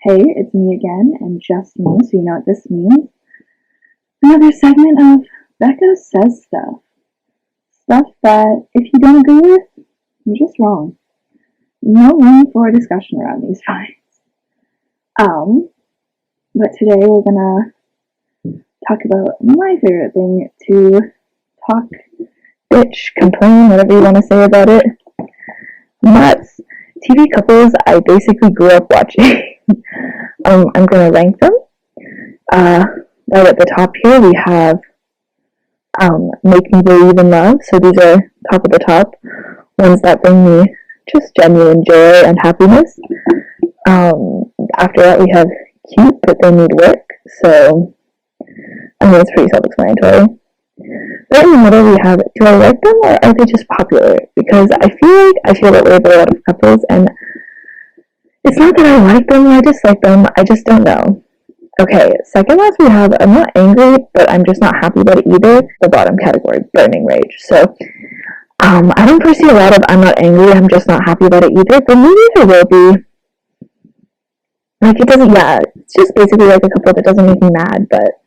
Hey, it's me again, and just me, so you know what this means. Another segment of Becca Says Stuff. Stuff that, if you don't agree with, you're just wrong. No room for a discussion around these finds. Um, but today we're gonna talk about my favorite thing to talk, bitch, complain, whatever you want to say about it. Nuts. TV couples I basically grew up watching. I'm gonna rank them. Right at the top here we have Make Me Believe in Love. So these are top of the top ones that bring me just genuine joy and happiness. After that, we have Cute, but They Need Work. So I mean, it's pretty self-explanatory. Right in the middle, we have Do I like them or are they just popular? Because I feel that way about a lot of couples, and it's not that I like them or I dislike them. I just don't know. Okay, second last we have I'm not angry, but I'm just not happy about it either. The bottom category, burning rage. So I don't foresee a lot of I'm not angry, I'm just not happy about it either, but maybe there will be. Like it doesn't, yeah, it's just basically like a couple that doesn't make me mad, but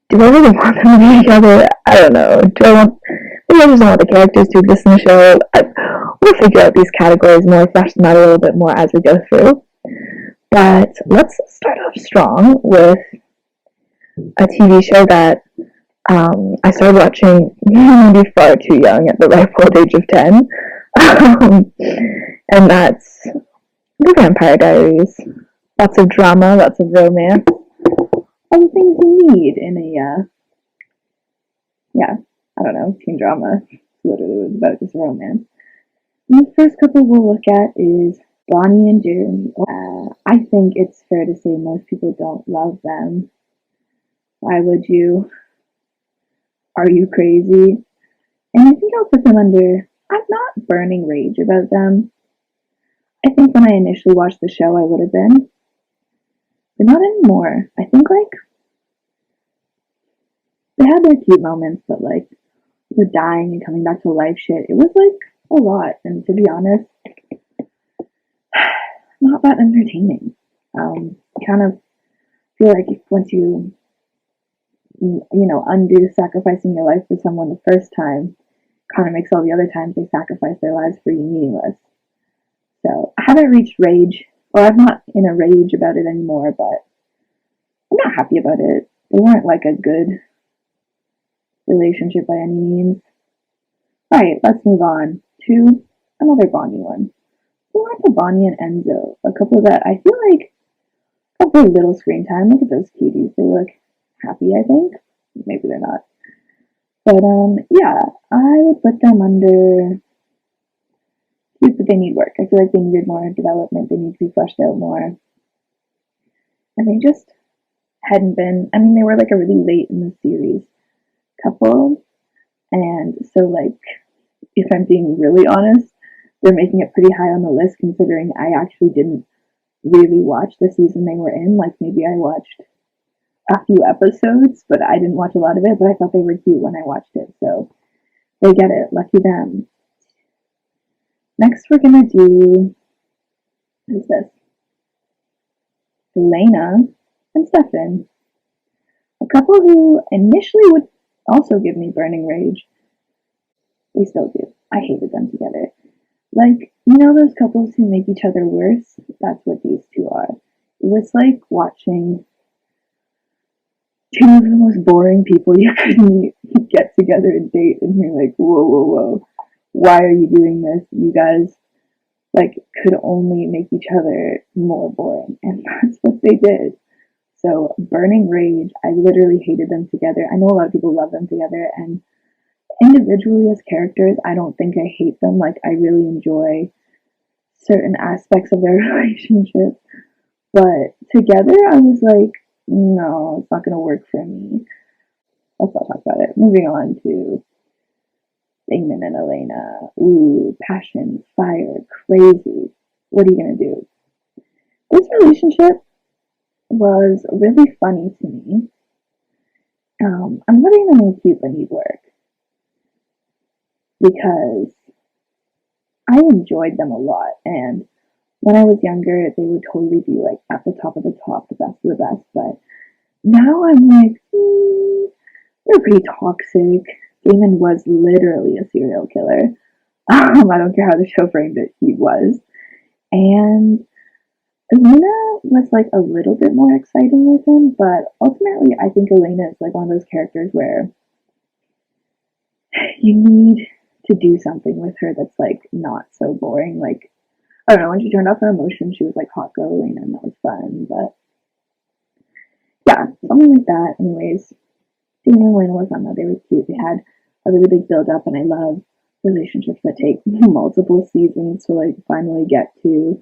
do I really want them to be together? I don't know. Do I want, maybe I just don't want the characters to exist in the show. We'll figure out these categories more, flesh them out a little bit more as we go through. But let's start off strong with a TV show that I started watching maybe far too young at the ripe old age of 10. And that's The Vampire Diaries. Lots of drama, lots of romance. All the things you need in a, I don't know, teen drama. Literally was about just romance. And the first couple we'll look at is Bonnie and Jeremy. I think it's fair to say most people don't love them. Why would you? Are you crazy? And I think I'll put them under, I'm not burning rage about them. I think when I initially watched the show, I would have been. But not anymore. I think, like, they had their cute moments, but, like, the dying and coming back to life shit, it was, like, a lot. And to be honest, not that entertaining. Kind of feel like once you undo sacrificing your life for someone the first time, kind of makes all the other times they sacrifice their lives for you meaningless. So I haven't reached rage, or I'm not in a rage about it anymore, but I'm not happy about it. They weren't like a good relationship by any means. Alright, let's move on to another Bonnie one. We went to Bonnie and Enzo, a couple that I feel like have very little screen time. Look at those cuties. They look happy, I think. Maybe they're not. But yeah, I would put them under cute, but they need work. I feel like they needed more development. They need to be fleshed out more. And they just hadn't been. I mean, they were like a really late in the series couple. And so, like, if I'm being really honest, they're making it pretty high on the list considering I actually didn't really watch the season they were in. Like, maybe I watched a few episodes, but I didn't watch a lot of it, but I thought they were cute when I watched it. So they get it. Lucky them. Next, we're going to do, what is this? Elena and Stefan. A couple who initially would also give me burning rage. They still do. I hated them together. Like, you know those couples who make each other worse? That's what these two are. It was like watching two of the most boring people you could meet get together and date, and you're like, whoa, whoa, whoa. Why are you doing this? You guys, like, could only make each other more boring. And that's what they did. So, burning rage, I literally hated them together. I know a lot of people love them together, and individually as characters, I don't think I hate them. Like, I really enjoy certain aspects of their relationship. But together, I was like, no, it's not going to work for me. Let's not talk about it. Moving on to Damon and Elena. Ooh, passion, fire, crazy. What are you going to do? This relationship was really funny to me. I'm putting them in cute but need work because I enjoyed them a lot, and when I was younger, they would totally be like at the top of the top, the best of the best. But now I'm like, they're pretty toxic. Damon was literally a serial killer. I don't care how the show framed it, he was. And Elena was like a little bit more exciting with him, but ultimately I think Elena is like one of those characters where you need to do something with her that's like not so boring. Like, I don't know, when she turned off her emotions, she was like hot girl Elena, and that was fun. But yeah, something like that. Anyways, Dana and Elena were fun though. They were cute. They had a really big build up, and I love relationships that take multiple seasons to like finally get to.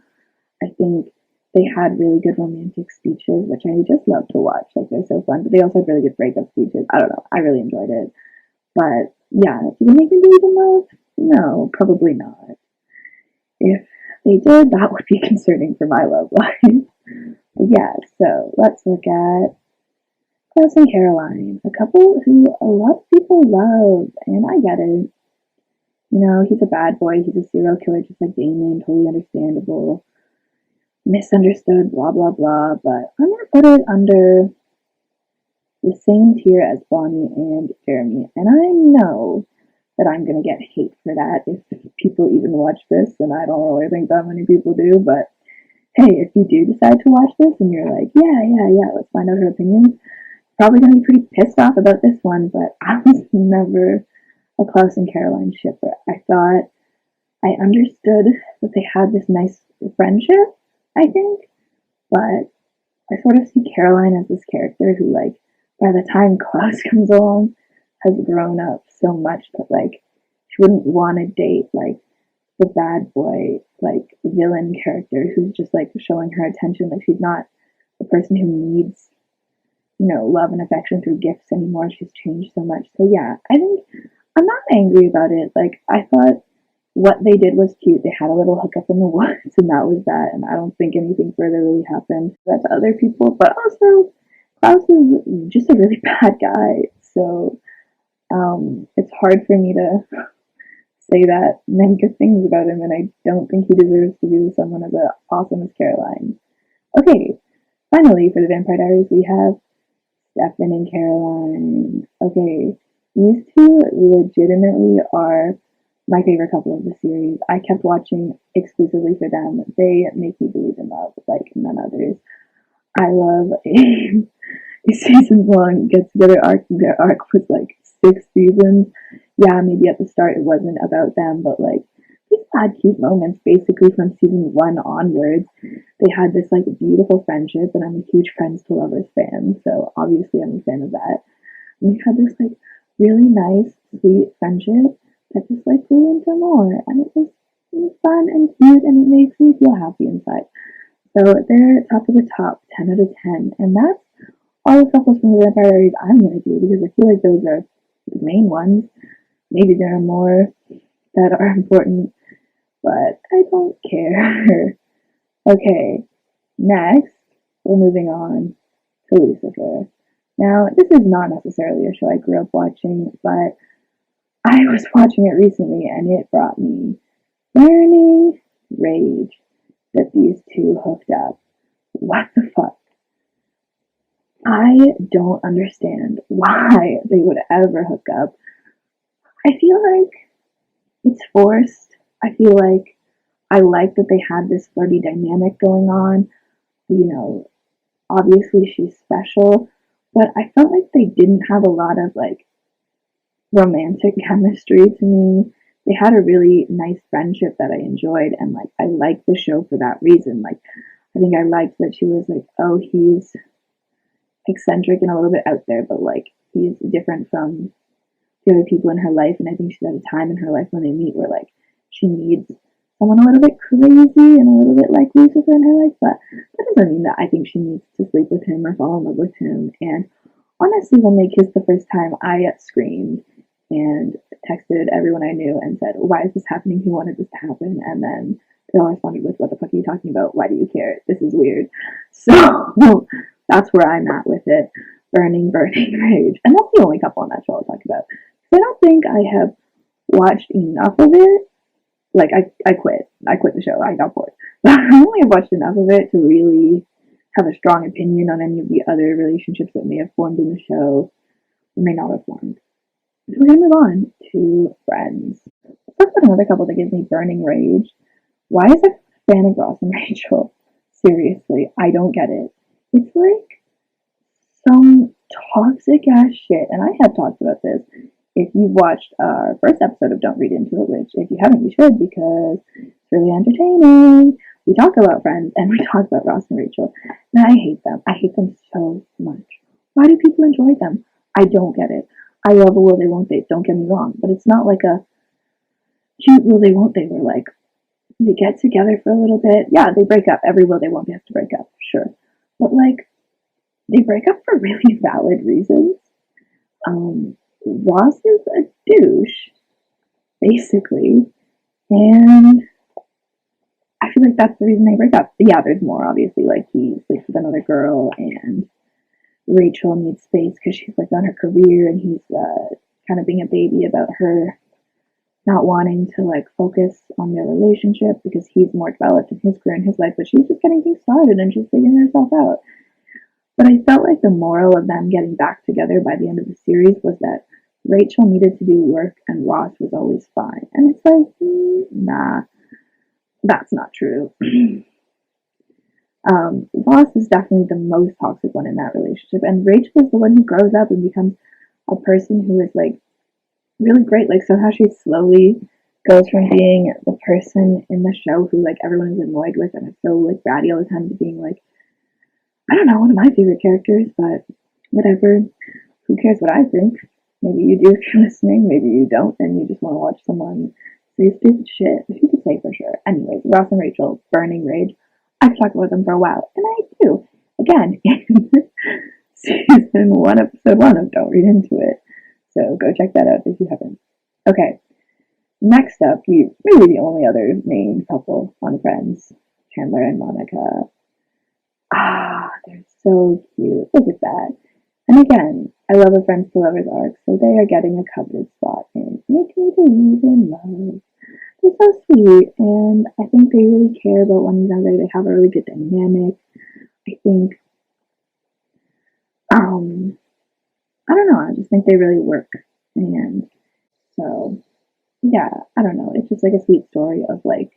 I think they had really good romantic speeches, which I just love to watch. Like, they're so fun. But they also had really good breakup speeches. I don't know. I really enjoyed it. But yeah, did they make me believe in love? No, probably not. If they did, that would be concerning for my love life. But yeah, so let's look at Klaus and Caroline, a couple who a lot of people love, and I get it. You know, he's a bad boy, he's a serial killer just like Damon, totally understandable. Misunderstood, blah blah blah, but I'm gonna put it under the same tier as Bonnie and Jeremy, and I know that I'm gonna get hate for that if people even watch this, and I don't really think that many people do, but hey, if you do decide to watch this and you're like, yeah, let's find out her opinions, probably gonna be pretty pissed off about this one, but I was never a Klaus and Caroline shipper. I thought I understood that they had this nice friendship, I think, but I sort of see Caroline as this character who, like, by the time Klaus comes along, has grown up so much that, like, she wouldn't want to date, like, the bad boy, like, villain character who's just, like, showing her attention. Like, she's not the person who needs, you know, love and affection through gifts anymore. She's changed so much. So, yeah, I think I'm not angry about it. Like, I thought what they did was cute. They had a little hookup in the woods, and that was that. And I don't think anything further really happened. That to other people, but also Klaus is just a really bad guy. So it's hard for me to say that many good things about him, and I don't think he deserves to be with someone as awesome as Caroline. Okay, finally for the Vampire Diaries, we have Stefan and Caroline. Okay, these two legitimately are my favorite couple of the series. I kept watching exclusively for them. They make me believe in love like none others. I love a seasons long get together arc. Their arc was like 6 seasons. Yeah, maybe at the start it wasn't about them, but like these had cute moments basically from season 1 onwards. They had this like beautiful friendship, and I'm a huge Friends to Lovers fan, so obviously I'm a fan of that. And we had this like really nice, sweet friendship that just like grew into more, and it was fun and cute, and it makes me feel happy inside. So they're top of the top, 10 out of 10, and that's all the couples from the Vampire Diaries I'm gonna do, because I feel like those are the main ones. Maybe there are more that are important, but I don't care. Okay, next we're moving on to Lucifer. Now, this is not necessarily a show I grew up watching, but I was watching it recently and it brought me burning rage that these two hooked up. What the fuck? I don't understand why they would ever hook up. I feel like it's forced. I feel like I like that they had this flirty dynamic going on. You know, obviously she's special, but I felt like they didn't have a lot of like romantic chemistry to me. They had a really nice friendship that I enjoyed, and like I liked the show for that reason. Like, I think I liked that she was like, oh, he's eccentric and a little bit out there, but like he's different from the other people in her life. And I think she's at a time in her life when they meet where like she needs someone a little bit crazy and a little bit like Lucifer in her life. But that doesn't mean that I think she needs to sleep with him or fall in love with him. And honestly, when they kissed the first time, I screamed and texted everyone I knew and said, why is this happening? Who wanted this to happen? And then they all responded with, what the fuck are you talking about? Why do you care? This is weird. So that's where I'm at with it. Burning rage. And that's the only couple on that show I'll talk about. So I don't think I have watched enough of it. Like, I quit. I quit the show. I got bored. I only have watched enough of it to really have a strong opinion on any of the other relationships that may have formed in the show or may not have formed. So we're gonna move on to Friends. Let's talk about another couple that gives me burning rage. Why is a fan of Ross and Rachel? Seriously, I don't get it. It's like some toxic ass shit, and I have talked about this. If you've watched our first episode of Don't Read Into It, which if you haven't, you should because it's really entertaining. We talk about Friends and we talk about Ross and Rachel, and I hate them. I hate them so much. Why do people enjoy them? I don't get it. I love a will they won't they. Don't get me wrong, but it's not like a cute will they won't they. Where like they get together for a little bit. Yeah, they break up. Every will they won't they have to break up. Sure, but like they break up for really valid reasons. Ross is a douche, basically, and I feel like that's the reason they break up. Yeah, there's more, obviously. Like, he sleeps with another girl, and Rachel needs space because she's, like, on her career, and he's kind of being a baby about her not wanting to, like, focus on their relationship because he's more developed in his career and his life, but she's just getting things started, and she's figuring herself out. But I felt like the moral of them getting back together by the end of the series was that Rachel needed to do work and Ross was always fine. And it's like, nah, that's not true. Ross is definitely the most toxic one in that relationship, and Rachel is the one who grows up and becomes a person who is like really great. Like somehow she slowly goes from being the person in the show who like everyone is annoyed with and is so like bratty all the time to being like, I don't know, one of my favorite characters, but whatever. Who cares what I think? Maybe you do if you're listening, maybe you don't, and you just want to watch someone say stupid shit. Who could say for sure? Anyways, Ross and Rachel, burning rage. I could talk about them for a while, and I do. Again, in season 1, episode 1 of Don't Read Into It. So go check that out if you haven't. Okay, next up, really the only other main couple on Friends, Chandler and Monica. Ah, they're so cute. Look at that. And again, I love a friends to lovers arc, so they are getting a coveted spot in Make Me Believe in Love. They're so sweet, and I think they really care about one another. They have a really good dynamic. I think, I don't know, I just think they really work. And so, yeah, I don't know. It's just like a sweet story of like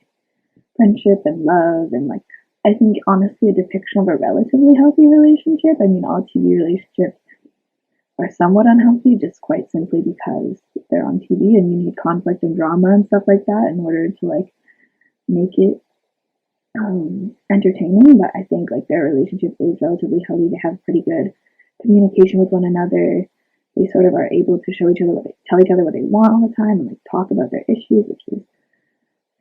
friendship and love and like, I think honestly a depiction of a relatively healthy relationship. I mean, all TV relationships are somewhat unhealthy just quite simply because they're on TV and you need conflict and drama and stuff like that in order to like make it entertaining. But I think like their relationship is relatively healthy. They have pretty good communication with one another. They sort of are able to show each other tell each other what they want all the time and like talk about their issues, which is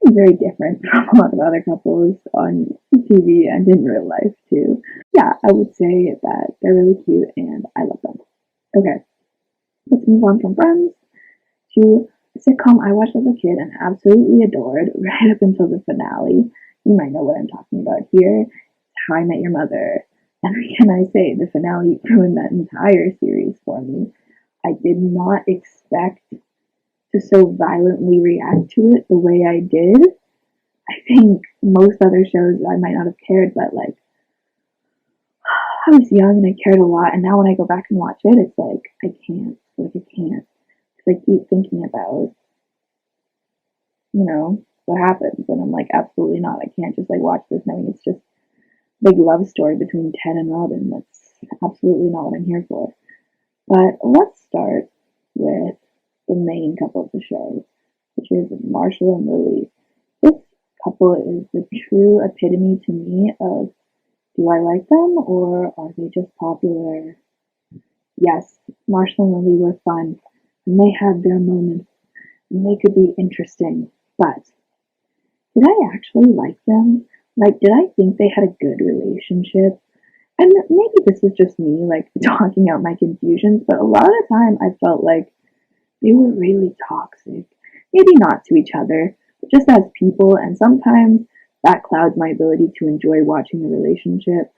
very different from a lot of other couples on TV and in real life too. Yeah, I would say that they're really cute and I love them. Okay, let's move on from Friends to a sitcom I watched as a kid and absolutely adored right up until the finale. You might know what I'm talking about here. How I Met Your Mother. And can I say, the finale ruined that entire series for me. I did not expect to so violently react to it the way I did. I think most other shows I might not have cared, but like I was young and I cared a lot, and now when I go back and watch it, it's like I can't, like I can't, because I keep thinking about, what happens, and I'm like, absolutely not. I can't just like watch this knowing it's just a big love story between Ted and Robin. That's absolutely not what I'm here for. But let's start with the main couple of the show, which is Marshall and Lily. This couple is the true epitome to me of, do I like them or are they just popular? Yes, Marshall and Lily were fun, and they had their moments, and they could be interesting, but did I actually like them? Like, did I think they had a good relationship? And maybe this is just me, like, talking out my confusions, but a lot of the time I felt like they were really toxic. Maybe not to each other, but just as people, and sometimes that clouds my ability to enjoy watching the relationship.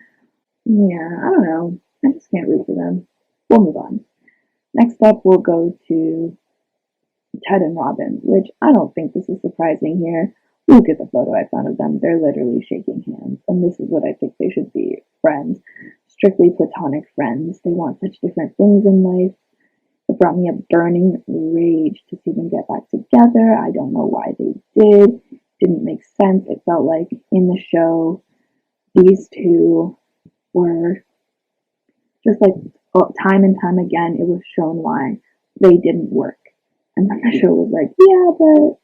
Yeah, I don't know. I just can't root for them. We'll move on. Next up, we'll go to Ted and Robin, which I don't think this is surprising here. Look at the photo I found of them. They're literally shaking hands. And this is what I think they should be. Friends. Strictly platonic friends. They want such different things in life. It brought me a burning rage to see them get back together. I don't know why they did. Didn't make sense. It felt like in the show, these two were just like time and time again, it was shown why they didn't work. And then the show was like, yeah, but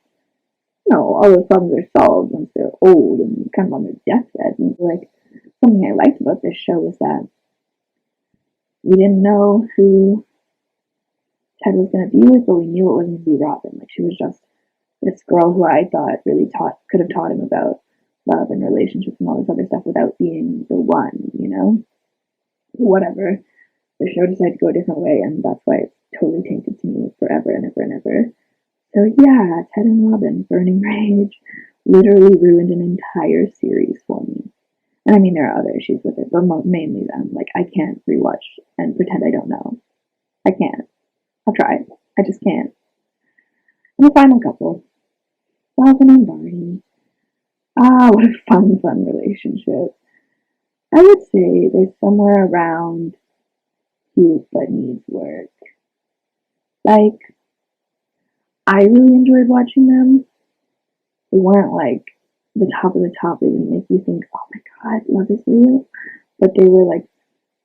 no, all those problems are solved once they're old and kind of on their deathbed. And like something I liked about this show was that we didn't know who Ted was going to be with, but we knew it wasn't going to be Robin. Like she was just this girl who I thought really could have taught him about love and relationships and all this other stuff without being the one, you know? Whatever. The show decided to go a different way, and that's why it's totally tainted to me forever and ever and ever. So yeah, Ted and Robin, Burning Rage, literally ruined an entire series for me. And I mean, there are other issues with it, but mainly them. Like, I can't rewatch and pretend I don't know. I can't. I'll try. I just can't. And the final couple, Robin and Barney. Ah, what a fun relationship. I would say they're somewhere around cute but needs work. Like, I really enjoyed watching them. They weren't like the top of the top. They didn't make you think, oh my god, love is real. But they were like,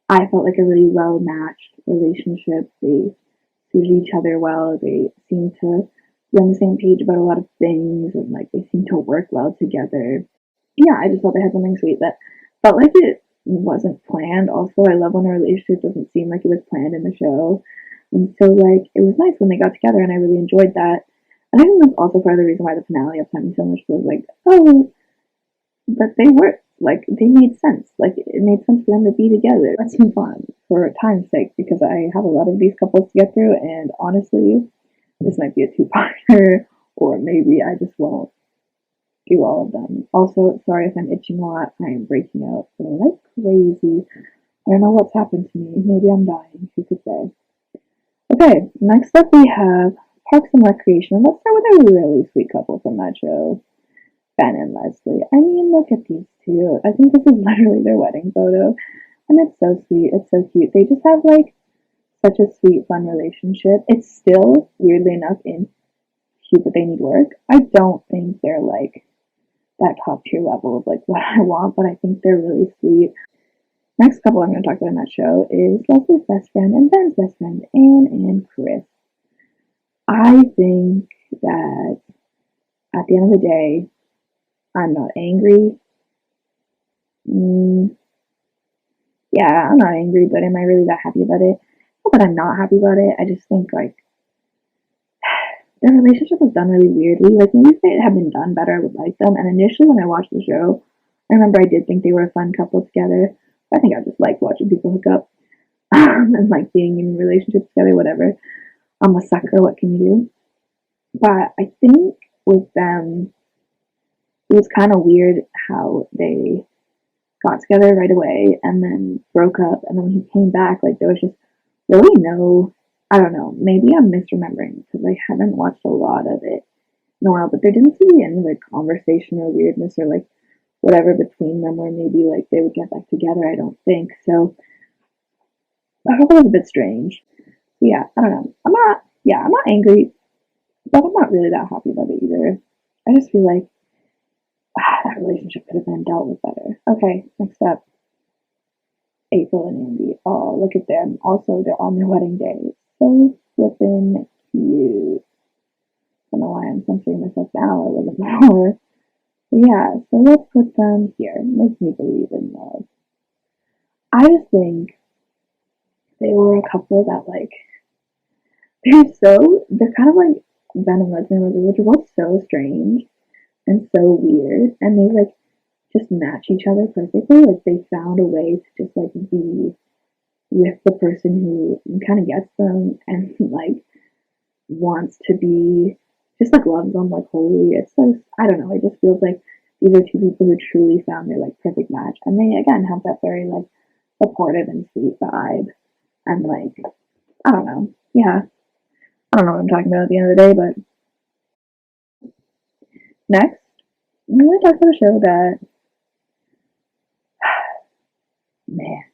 I felt like a really well matched relationship. They suited each other well. They seemed to be on the same page about a lot of things, and like they seemed to work well together. Yeah, I just thought they had something sweet that felt like it wasn't planned. Also, I love when a relationship doesn't seem like it was planned in the show. And so, like, it was nice when they got together, and I really enjoyed that. And I think that's also part of the reason why the finale upset me so much was like, oh, but they were, like, they made sense. Like, it made sense for them to be together. Let's move on for time's sake, because I have a lot of these couples to get through, and honestly, this might be a two-parter, or maybe I just won't do all of them. Also, sorry if I'm itching a lot. I am breaking out like crazy. I don't know what's happened to me. Maybe I'm dying. Who could say? Okay, next up we have Parks and Recreation. Let's start with a really sweet couple from that show, Ben and Leslie. I mean, look at these two. I think this is literally their wedding photo, and it's so sweet. It's so cute. They just have like such a sweet, fun relationship. It's still weirdly enough in cute, but they need work. I don't think they're like that top tier level of like what I want, but I think they're really sweet. Next couple I'm going to talk about in that show is Leslie's best friend and Ben's best friend, Anne and Chris. I think that at the end of the day, I'm not angry. Yeah, I'm not angry, but am I really that happy about it? Not that I'm not happy about it. I just think like their relationship was done really weirdly. Like maybe if it had been done better, I would like them. And initially when I watched the show, I remember I did think they were a fun couple together. I think I just like watching people hook up and like being in relationships together, whatever. I'm a sucker, what can you do? But I think with them, it was kind of weird how they got together right away and then broke up. And then when he came back, like there was just really no, I don't know, maybe I'm misremembering because I haven't watched a lot of it in a while, but there didn't seem to be any like conversation or weirdness or like whatever between them where maybe like they would get back together. I don't think so. I thought it was a bit strange. Yeah, I don't know. I'm not angry, but I'm not really that happy about it either. I just feel like that relationship could have been dealt with better. Okay, next up, April and Andy. Oh, look at them. Also, they're on their wedding day. So flippin' cute. I don't know why I'm censoring myself now. I wasn't before. But yeah, so let's put them here. Makes me believe in love. I just think they were a couple that like they're kind of like Ben and Leslie, which are both so strange and so weird, and they like just match each other perfectly. Like they found a way to just like be with the person who kind of gets them and like wants to be just like loves them like wholly. It's so I don't know. It just feels like these are two people who truly found their like perfect match, and they again have that very like supportive and sweet vibe, and like I don't know. Yeah, I don't know what I'm talking about at the end of the day, but next I'm gonna talk about a show that, man,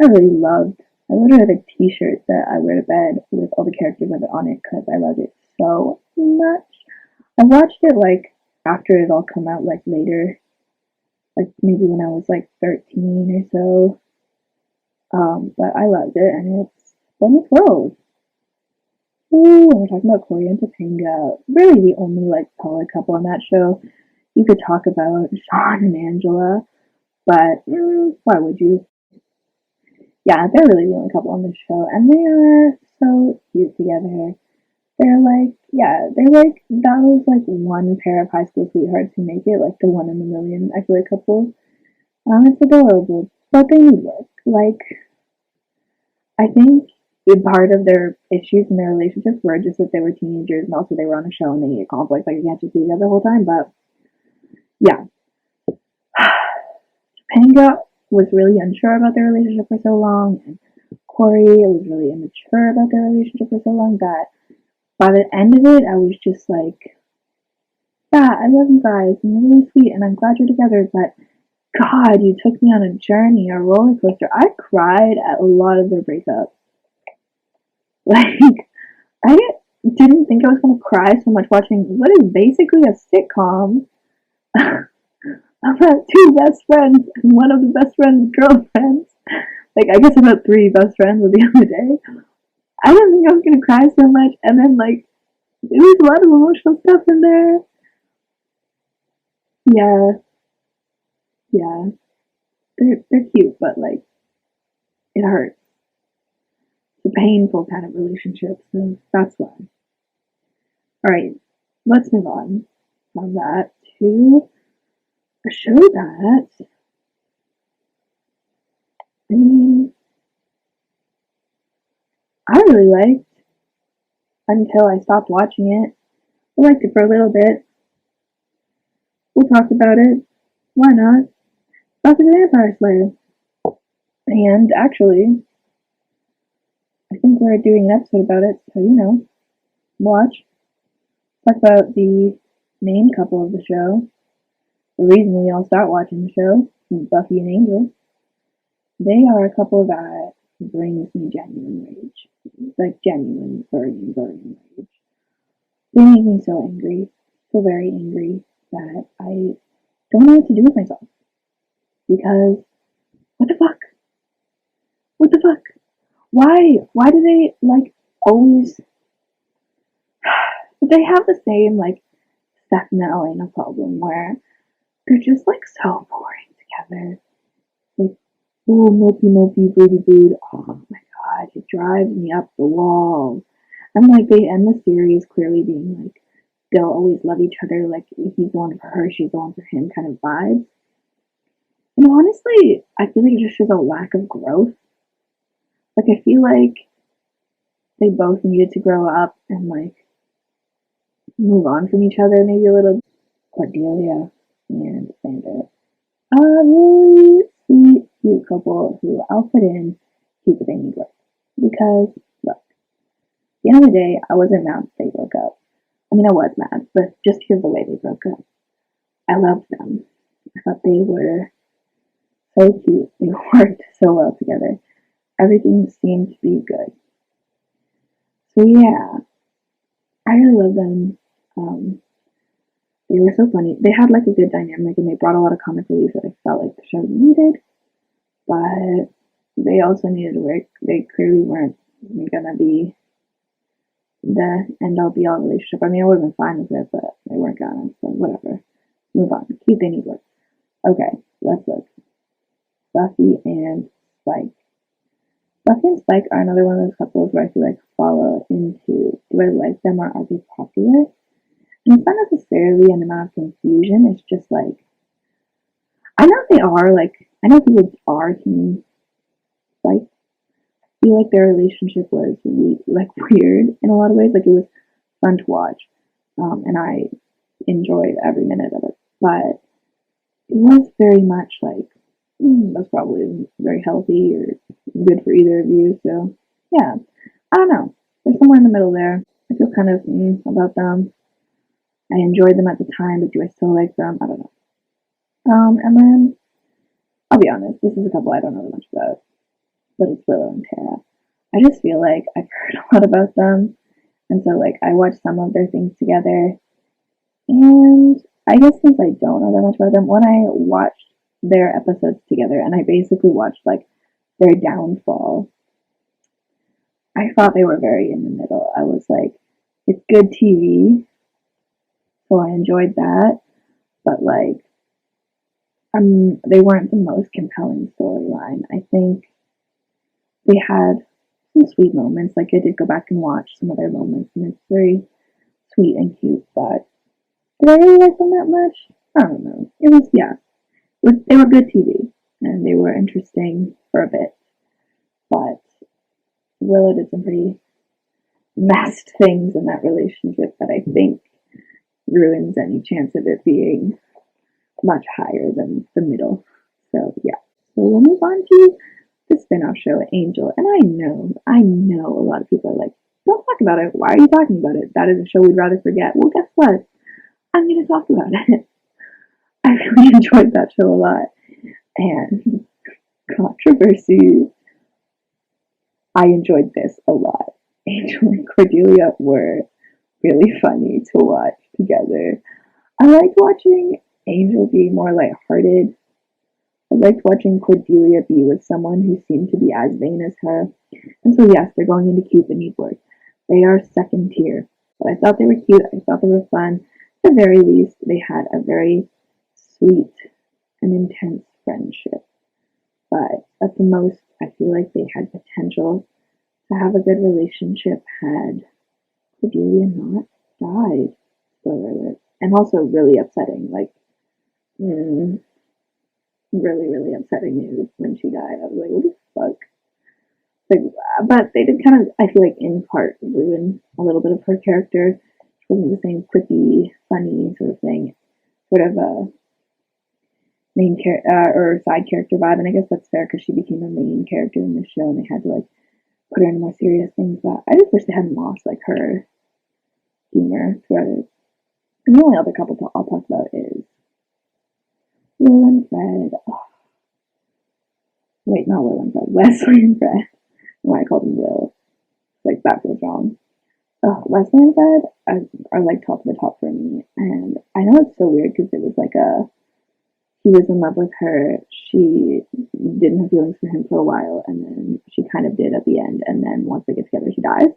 I really loved. I literally have a T-shirt that I wear to bed with all the characters of it on it because I loved it so much. I watched it like after it all come out, like later, like maybe when I was like 13 or so. But I loved it, and it's Boy World. Ooh, we're talking about Corey and Topanga. Really, the only like solid couple on that show. You could talk about Sean and Angela, but why would you? Yeah, they're really the only couple on this show, and they are so cute together. They're like, yeah, they're like those like one pair of high school sweethearts who make it, like the one in a million. I feel like couple. It's adorable, but they need work. Like, I think a part of their issues in their relationships were just that they were teenagers and also they were on a show and they needed conflict. Like, you can't just be together the whole time. But yeah, Topanga was really unsure about their relationship for so long, and Corey was really immature about their relationship for so long that by the end of it, I was just like, yeah, I love you guys and you're really sweet and I'm glad you're together, but God, you took me on a journey, a roller coaster. I cried at a lot of their breakups. Like, I didn't think I was going to cry so much watching what is basically a sitcom about two best friends and one of the best friends' girlfriends. Like, I guess about three best friends at the end of the day. I didn't think I was going to cry so much, and then, like, there was a lot of emotional stuff in there. Yeah, yeah. They're cute, but, like, it hurts. It's a painful kind of relationship, so that's why. Alright, let's move on from that to a show that, I mean, I really liked until I stopped watching it. I liked it for a little bit. We'll talk about it. Why not? Buffy the Vampire Slayer. And actually, I think we're doing an episode about it, so watch. Talk about the main couple of the show. The reason we all start watching the show, Buffy and Angel. They are a couple that brings me genuine rage. Like genuine, burning rage. They make me so angry. So very angry that I don't know what to do with myself. Because what the fuck? What the fuck? Why? Why do they like always they have the same like Steph and Elena problem where they're just like so boring together. Like, oh, mopey, broody, brood. Oh my god, it drives me up the wall. And like, they end the series clearly being like, they'll always love each other, like, he's the one for her, she's the one for him kind of vibes. And honestly, I feel like it just shows a lack of growth. Like, I feel like they both needed to grow up and like move on from each other maybe a little. Cordelia and Xander. A really sweet, cute couple who I'll put in cute but they need work. Because, look, at the end of the day, I wasn't mad that they broke up. I mean, I was mad, but just because of the way they broke up. I loved them. I thought they were so cute. They worked so well together. Everything seemed to be good. So, yeah, I really love them. Um, they were so funny. They had like a good dynamic and they brought a lot of comic relief that I felt like the show needed. But they also needed work. They clearly weren't gonna be the end all be all relationship. I mean, I would have been fine with it, but they weren't gonna, so whatever. Move on. Keep they need work. Okay, let's look. Buffy and Spike. Buffy and Spike are another one of those couples where I feel like follow into do I like them or are they popular? And it's not necessarily an amount of confusion, it's just like I know they are like I know people are team Spike feel like their relationship was like weird in a lot of ways. Like it was fun to watch, and I enjoyed every minute of it. But it was very much like that's probably very healthy or good for either of you. So yeah, I don't know. There's somewhere in the middle there. I feel kind of about them, I enjoyed them at the time, but do I still like them? I don't know. And then I'll be honest, this is a couple I don't know much about, but it's Willow and Tara. I just feel like I've heard a lot about them, and so like I watched some of their things together, and I guess since I don't know that much about them, when I watched their episodes together, and I basically watched like their downfall, I thought they were very in the middle. I was like, it's good TV, so I enjoyed that, but like, they weren't the most compelling storyline. I think they had some sweet moments. Like I did go back and watch some of their moments, and it's very sweet and cute. But did I really like them that much? I don't know. It was they were good TV, and they were interesting for a bit. But Willow did some pretty messed things in that relationship that I think ruins any chance of it being much higher than the middle. So yeah. So we'll move on to the spin-off show Angel. And I know a lot of people are like, don't talk about it. Why are you talking about it? That is a show we'd rather forget. Well, guess what? I'm going to talk about it. I really enjoyed that show a lot. And controversy, I enjoyed this a lot. Angel and Cordelia were really funny to watch together. I liked watching Angel be more lighthearted. I liked watching Cordelia be with someone who seemed to be as vain as her. And so yes, they're going into Cupid Network. They are second tier. But I thought they were cute. I thought they were fun. At the very least, they had a very sweet and intense friendship. But at the most, I feel like they had potential to have a good relationship had Cordelia not died. Spoiler alert. And also really upsetting. Like, really, really upsetting news when she died. I was like, what the fuck? Like, but they did kind of, I feel like, in part, ruin a little bit of her character. She wasn't the same quippy, funny sort of thing. Sort of a main character or side character vibe, and I guess that's fair because she became a main character in the show, and they had to like put her into more serious things. But I just wish they hadn't lost like her humor throughout it. And the only other couple I'll talk about is Will and Fred. Oh. Wait, not Will and Fred. Wesley and Fred. Why I called him Will. Like, that feels wrong. Wesley and Fred are like top of the top for me. And I know it's so weird because it was like he was in love with her. She didn't have feelings for him for a while, and then she kind of did at the end. And then once they get together, she dies.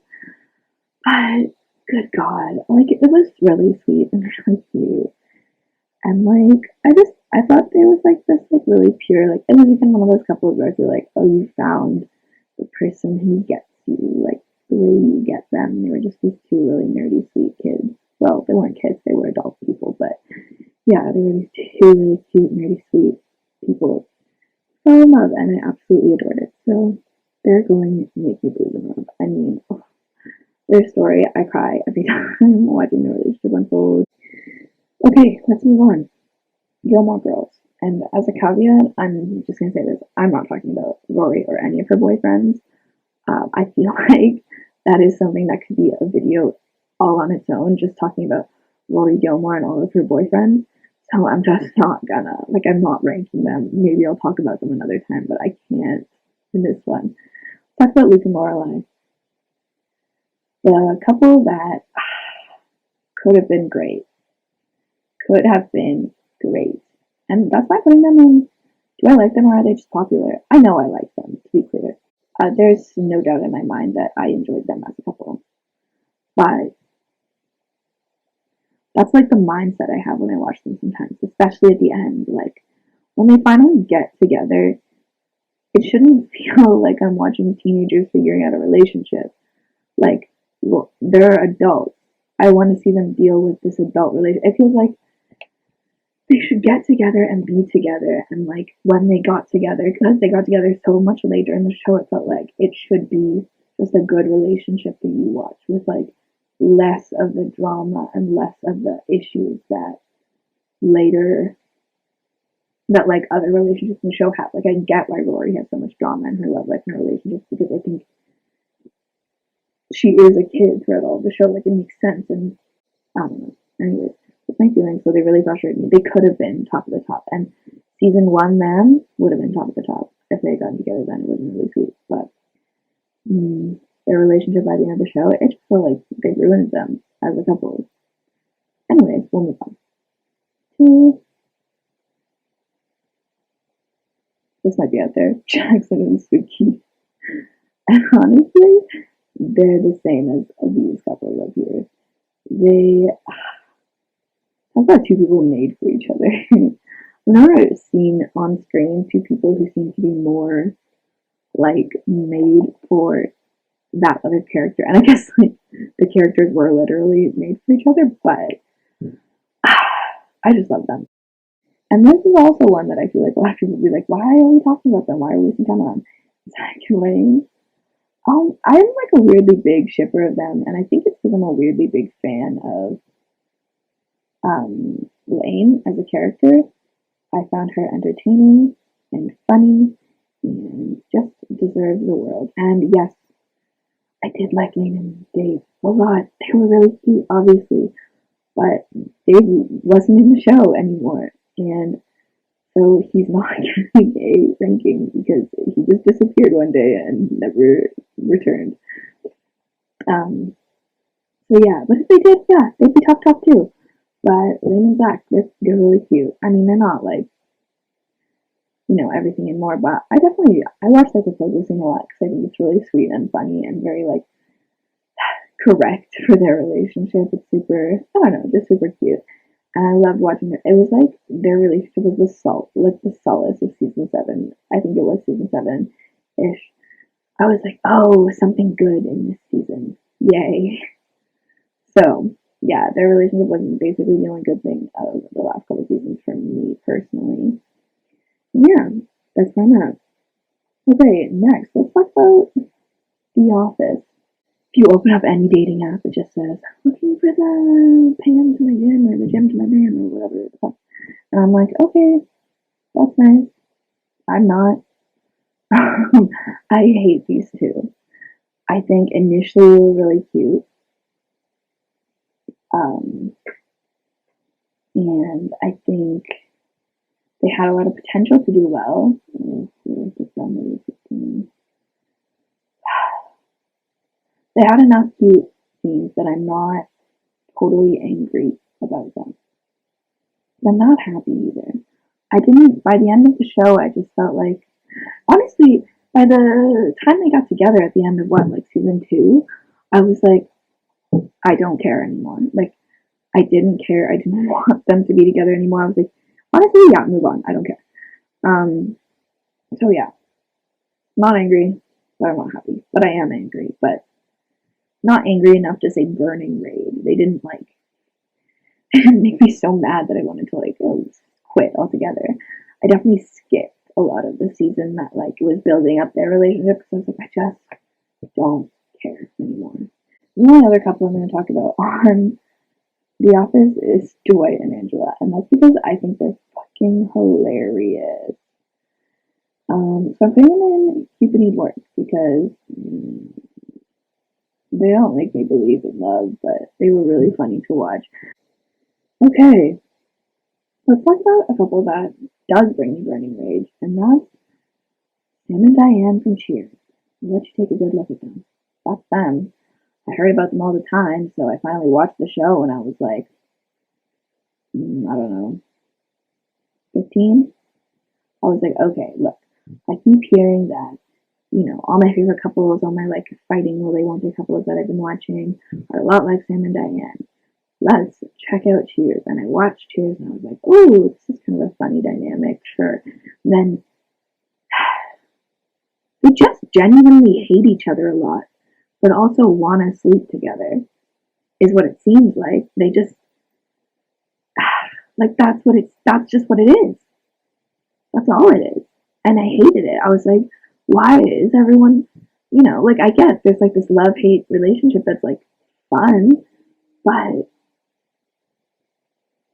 But good God, like it was really sweet and really cute. And like I thought there was like this like really pure, like it was even one of those couples where I feel like, oh, you found the person who gets you, like the way you get them. They were just these two really nerdy, sweet kids. Well, they weren't kids, they were adult people, but yeah, they were these two really cute, nerdy, sweet people. Fell in love, and I absolutely adored it. So they're going to make me believe in love. I mean, their story, I cry every time watching the relationship unfold. Okay, let's move on. Gilmore Girls. And as a caveat, I'm just going to say this. I'm not talking about Rory or any of her boyfriends. I feel like that is something that could be a video all on its own, just talking about Rory Gilmore and all of her boyfriends. So I'm just not gonna, like, I'm not ranking them. Maybe I'll talk about them another time, but I can't in this one. Talk about Luke and Lorelai. The couple that could have been great. Could have been great. And that's why putting them in. Do I like them or are they just popular? I know I like them, to be clear. There's no doubt in my mind that I enjoyed them as a couple. But that's like the mindset I have when I watch them sometimes, especially at the end. Like, when they finally get together, it shouldn't feel like I'm watching teenagers figuring out a relationship. Like, well, they're adults. I want to see them deal with this adult relationship. It feels like they should get together and be together. And like when they got together, because they got together so much later in the show, it felt like it should be just a good relationship that you watch with like less of the drama and less of the issues that later that like other relationships in the show have. Like I get why Rory has so much drama in her love life and her relationships because I think she is a kid throughout all the show. Like it makes sense, and I don't know. Anyways, That's my feeling. So they really frustrated me. They could have been top of the top, and season 1 then would have been top of the top if they had gotten together. Then it would have been really sweet. But their relationship by the end of the show, it just felt like they ruined them as a couple. Anyways, we'll move on. This might be out there. Jackson and Suki. And honestly, they're the same as these couples up here. They talk about two people made for each other. I've never seen on screen two people who seem to be more like made for that other character. And I guess like the characters were literally made for each other, but I just love them. And this is also one that I feel like a lot of people will be like, why are we talking about them? Why are we wasting time on? Zach and Lane. I'm like a weirdly big shipper of them, and I think it's because I'm a weirdly big fan of Lane as a character. I found her entertaining and funny and just deserves the world. And yes, I did like Lane and Dave a lot. They were really cute, obviously, but Dave wasn't in the show anymore, and so he's not getting a ranking because he just disappeared one day and never returned. So yeah, but if they did, yeah, they'd be top too. But Lane and Zach, they're really cute. I mean, they're not like, everything and more, but I watch their proposal scene a lot because I think it's really sweet and funny and very like correct for their relationship. It's super, I don't know, just super cute. And I loved watching it. It was like their relationship was the solace of season 7. I think it was season 7-ish. I was like, oh, something good in this season. Yay. So, yeah, their relationship was basically the only good thing of the last couple of seasons for me personally. Yeah, that's where I'm at. Okay, next, let's talk about The Office. If you open up any dating app, it just says, looking for the Pam to my Jim or the Jim to my Pam or whatever. And I'm like, okay, that's nice. I'm not. I hate these two. I think initially they were really cute. And I think they had a lot of potential to do well. They had enough cute scenes that I'm not totally angry about them. But I'm not happy either. By the end of the show, I just felt like, honestly, by the time they got together at the end of season 2, I was like, I don't care anymore. Like, I didn't care. I didn't want them to be together anymore. I was like, honestly, yeah, move on. I don't care. So yeah, not angry, but I'm not happy. But I am angry, but not angry enough to say burning raid. They didn't make me so mad that I wanted to quit altogether. I definitely skipped a lot of the season that was building up their relationship because I was like, I just don't care anymore. The only other couple I'm going to talk about on The Office is Dwight and Angela, and that's because I think they're fucking hilarious. So I'm putting them in Cupid Need Work because they don't make me believe in love, but they were really funny to watch. Okay, let's talk about a couple that does bring me burning rage, and that's Sam and Diane from Cheers. I'll let you take a good look at them. That's them. I heard about them all the time, so I finally watched the show and I was like, I don't know, 15? I was like, okay, look, I keep hearing that, all my favorite couples, all my fighting really wanted couples that I've been watching are a lot like Sam and Diane. Let's check out Cheers. And I watched Cheers and I was like, oh, this is kind of a funny dynamic, sure. And then they just genuinely hate each other a lot, but also want to sleep together, is what it seems like. They just, that's just what it is. That's all it is. And I hated it. I was like, why is everyone, I get there's this love-hate relationship that's fun, but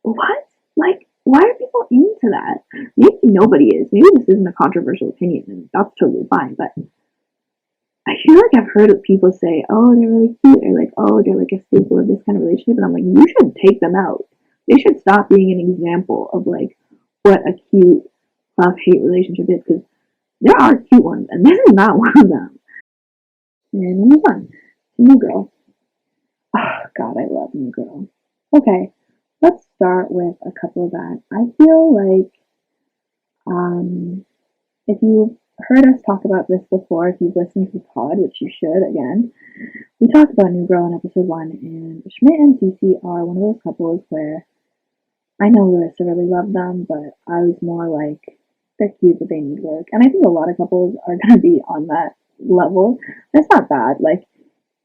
what? Why are people into that? Maybe nobody is. Maybe this isn't a controversial opinion, and that's totally fine, but I feel like I've heard of people say, oh, they're really cute, or oh, they're a staple of this kind of relationship, and I'm like, you should take them out. They should stop being an example of like what a cute love-hate relationship is, because there are cute ones, and this is not one of them. And we'll move on to New Girl. Oh, God, I love New Girl. Okay, let's start with a couple that I feel like, if you've heard us talk about this before, if you've listened to the pod, which you should again, we talked about New Girl in episode 1, and Schmidt and Cece are one of those couples where I know Larissa really loved them, but I was more like, they're cute, but they need work. And I think a lot of couples are going to be on that level. That's not bad. Like,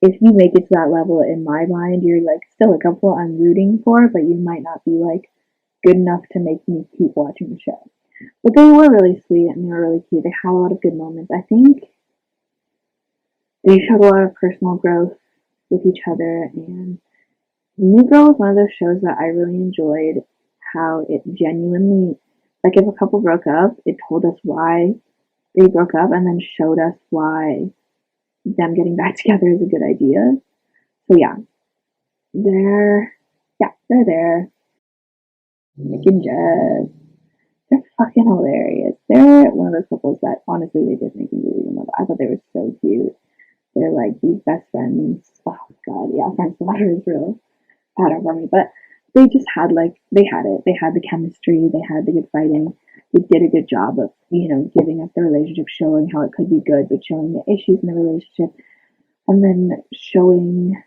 if you make it to that level in my mind, you're like still a couple I'm rooting for, but you might not be like good enough to make me keep watching the show. But they were really sweet and they were really cute. They had a lot of good moments. I think they showed a lot of personal growth with each other, and New Girl was one of those shows that I really enjoyed. How it genuinely, like, if a couple broke up, it told us why they broke up and then showed us why them getting back together is a good idea. So yeah, they're there. Nick and Jess, they're fucking hilarious. They're one of those couples that honestly they just make me believe in love. I thought they were so cute. They're like these best friends. Oh god, yeah, friends water is real pattern for me. But they just had like they had it. They had the chemistry, they had the good fighting. They did a good job of, giving us the relationship, showing how it could be good, but showing the issues in the relationship, and then showing,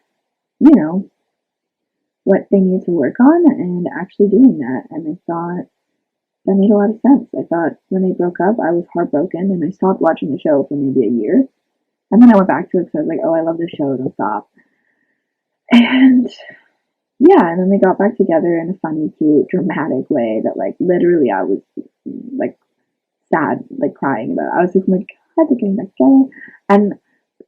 you know, what they need to work on and actually doing that. And I thought that made a lot of sense. I thought when they broke up, I was heartbroken and I stopped watching the show for maybe a year. And then I went back to it because I was like, oh, I love this show, don't stop. And yeah, and then they got back together in a funny, cute, dramatic way that, like, literally I was, like, sad, like, crying about it. I was like, oh my god, they're getting back together. And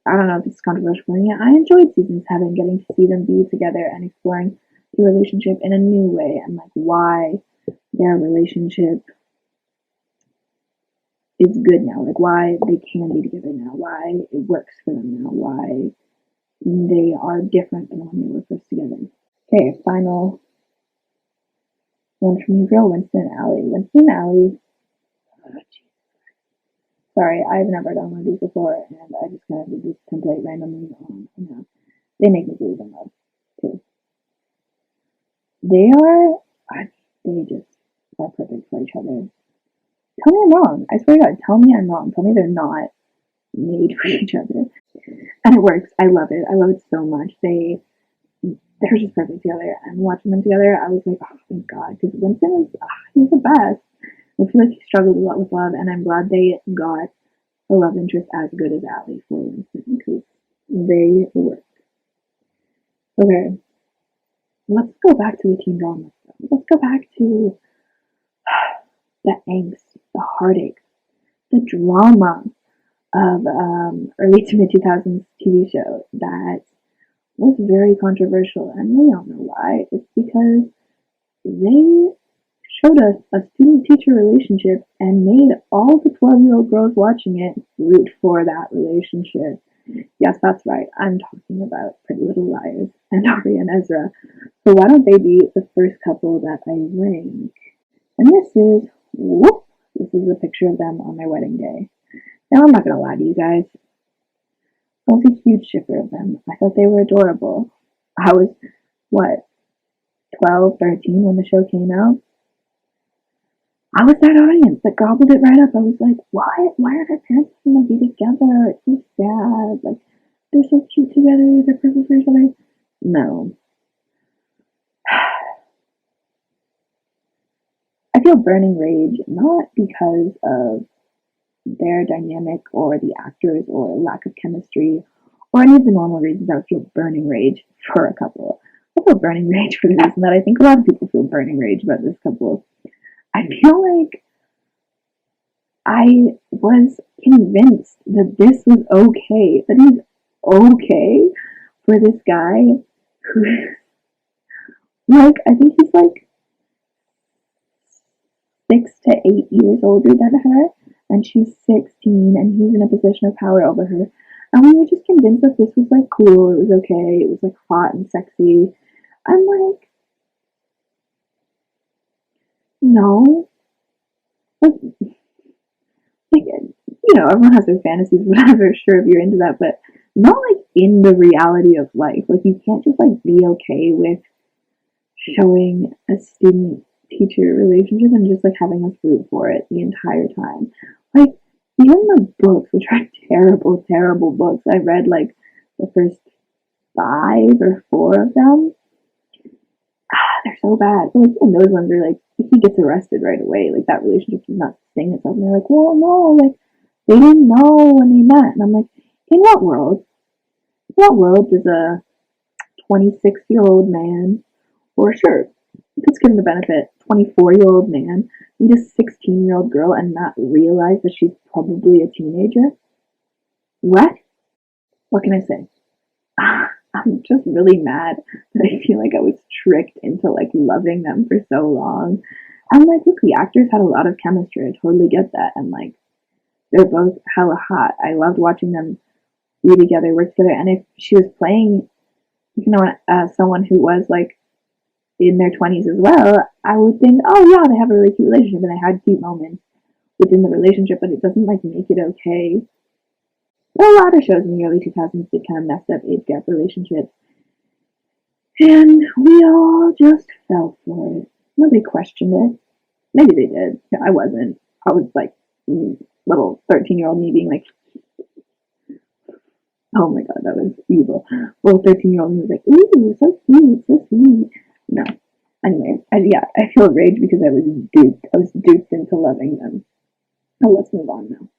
I don't know if it's controversial for me. I enjoyed season 7, getting to see them be together and exploring the relationship in a new way, and, like, why their relationship is good now. Like, why they can be together now. Why it works for them now. Why they are different than when they were first together. Okay, final one from New Girl, Winston and Allie. Winston and Allie, sorry, I've never done one of these before, and I just kind of did this template randomly on, they make me believe in love, too. They just are perfect for each other. Tell me I'm wrong. I swear to God, tell me I'm wrong. Tell me they're not made for each other. And it works. I love it. I love it so much. They're just perfect together. And watching them together, I was like, oh, thank God. Because Winston he's the best. I feel like he struggled a lot with love, and I'm glad they got a love interest as good as Allie for Winston, because they work. Okay, let's go back to the teen drama stuff. Let's go back to the angst, the heartache, the drama of early to mid 2000s TV show that was very controversial, and we all know why. It's because they showed us a student-teacher relationship and made all the 12-year-old girls watching it root for that relationship. Yes, that's right. I'm talking about Pretty Little Liars and Ari and Ezra. So why don't they be the first couple that I rank? And this is a picture of them on their wedding day. Now, I'm not going to lie to you guys. I was a huge shipper of them. I thought they were adorable. I was, 12, 13 when the show came out? I was that audience that gobbled it right up. I was like, why? Why are their parents going to be together? It's so sad. Like, they're so cute together. They're perfect for each other. No. I feel burning rage, not because of their dynamic or the actors or lack of chemistry or any of the normal reasons I would feel burning rage for a couple. I feel burning rage for the reason that I think a lot of people feel burning rage about this couple. I feel like I was convinced that this was okay, that it's okay for this guy who, like, I think he's like 6 to 8 years older than her, and she's 16, and he's in a position of power over her. And we were just convinced that this was like cool, it was okay, it was like hot and sexy. I'm like, No, like, everyone has their fantasies, whatever. Sure, if you're into that, but not like in the reality of life. Like, you can't just like be okay with showing a student teacher relationship and just like having us root for it the entire time. Like, even the books, which are terrible, terrible books. I read like the first 5 or 4 of them. They're so bad. But like, even those ones are like, he gets arrested right away. Like, that relationship does not sustain itself. And they're like, well, no, like, they didn't know when they met. And I'm like, in what world? In what world does a 26-year-old man, or sure, let's give him the benefit, 24-year-old man, meet a 16-year-old girl and not realize that she's probably a teenager? What? What can I say? I'm just really mad that I feel like I was tricked into like loving them for so long. And like, look, the actors had a lot of chemistry. I totally get that. And like, they're both hella hot. I loved watching them be together, work together. And if she was playing, someone who was like in their 20s as well, I would think, oh yeah, they have a really cute relationship and they had cute moments within the relationship, but it doesn't like make it okay. But a lot of shows in the early 2000s did kind of mess up age gap relationships. And we all just fell for it. Nobody questioned it. Maybe they did. I wasn't. I was like, little 13-year-old me being like, oh my god, that was evil. Little 13-year-old me was like, ooh, so cute, so sweet. No. Anyway, I feel rage because I was duped. I was duped into loving them. Oh, let's move on now.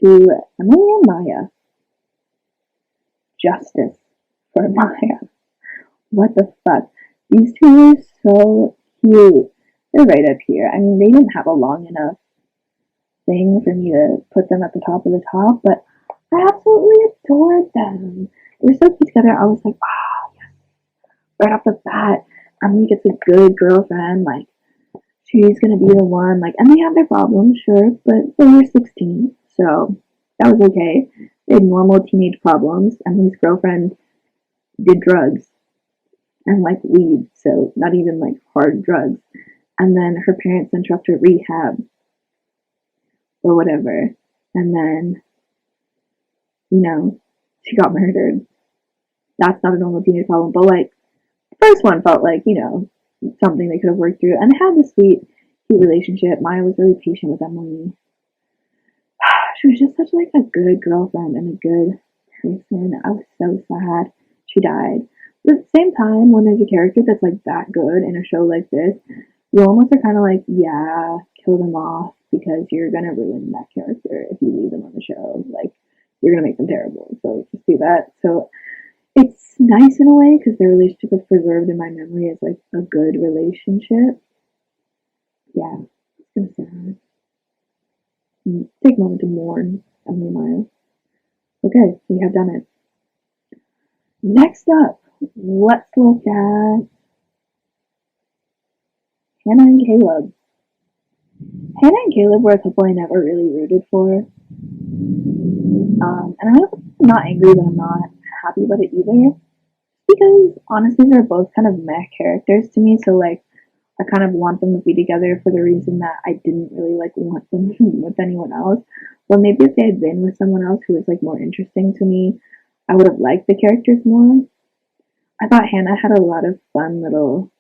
To Emily and Maya. Justice for Maya. What the fuck? These two are so cute. They're right up here. I mean, they didn't have a long enough thing for me to put them at the top of the top, but I absolutely adored them. They were so cute together. I was like, oh, yes. Right off the bat, Emily gets a good girlfriend. Like, she's gonna be the one. Like, and they have their problems, sure, but they were 16, so that was okay. They had normal teenage problems. Emily's girlfriend did drugs and like weed, so not even like hard drugs. And then her parents sent her off to rehab or whatever. And then, she got murdered. That's not a normal teenage problem, but like, the first one felt like, something they could have worked through. And they had this sweet, cute relationship. Maya was really patient with Emily. She was just such like a good girlfriend and a good person. I was so sad she died. But at the same time, when there's a character that's like that good in a show like this, you almost are kind of like, yeah, kill them off because you're gonna ruin that character if you leave them on the show. Like, you're gonna make them terrible. So just do that. So it's nice in a way because their relationship is preserved in my memory as like a good relationship. Yeah, it's kind of sad. Take a moment to mourn Emily Maya. Okay, we have done it. Next up, let's look at Hannah and Caleb. Hannah and Caleb were a couple I never really rooted for. And I'm not angry, but I'm not happy about it either. Because honestly, they're both kind of meh characters to me, so like, I kind of want them to be together for the reason that I didn't really like want them with anyone else. Well, maybe if they had been with someone else who was like more interesting to me, I would have liked the characters more. I thought Hannah had a lot of fun little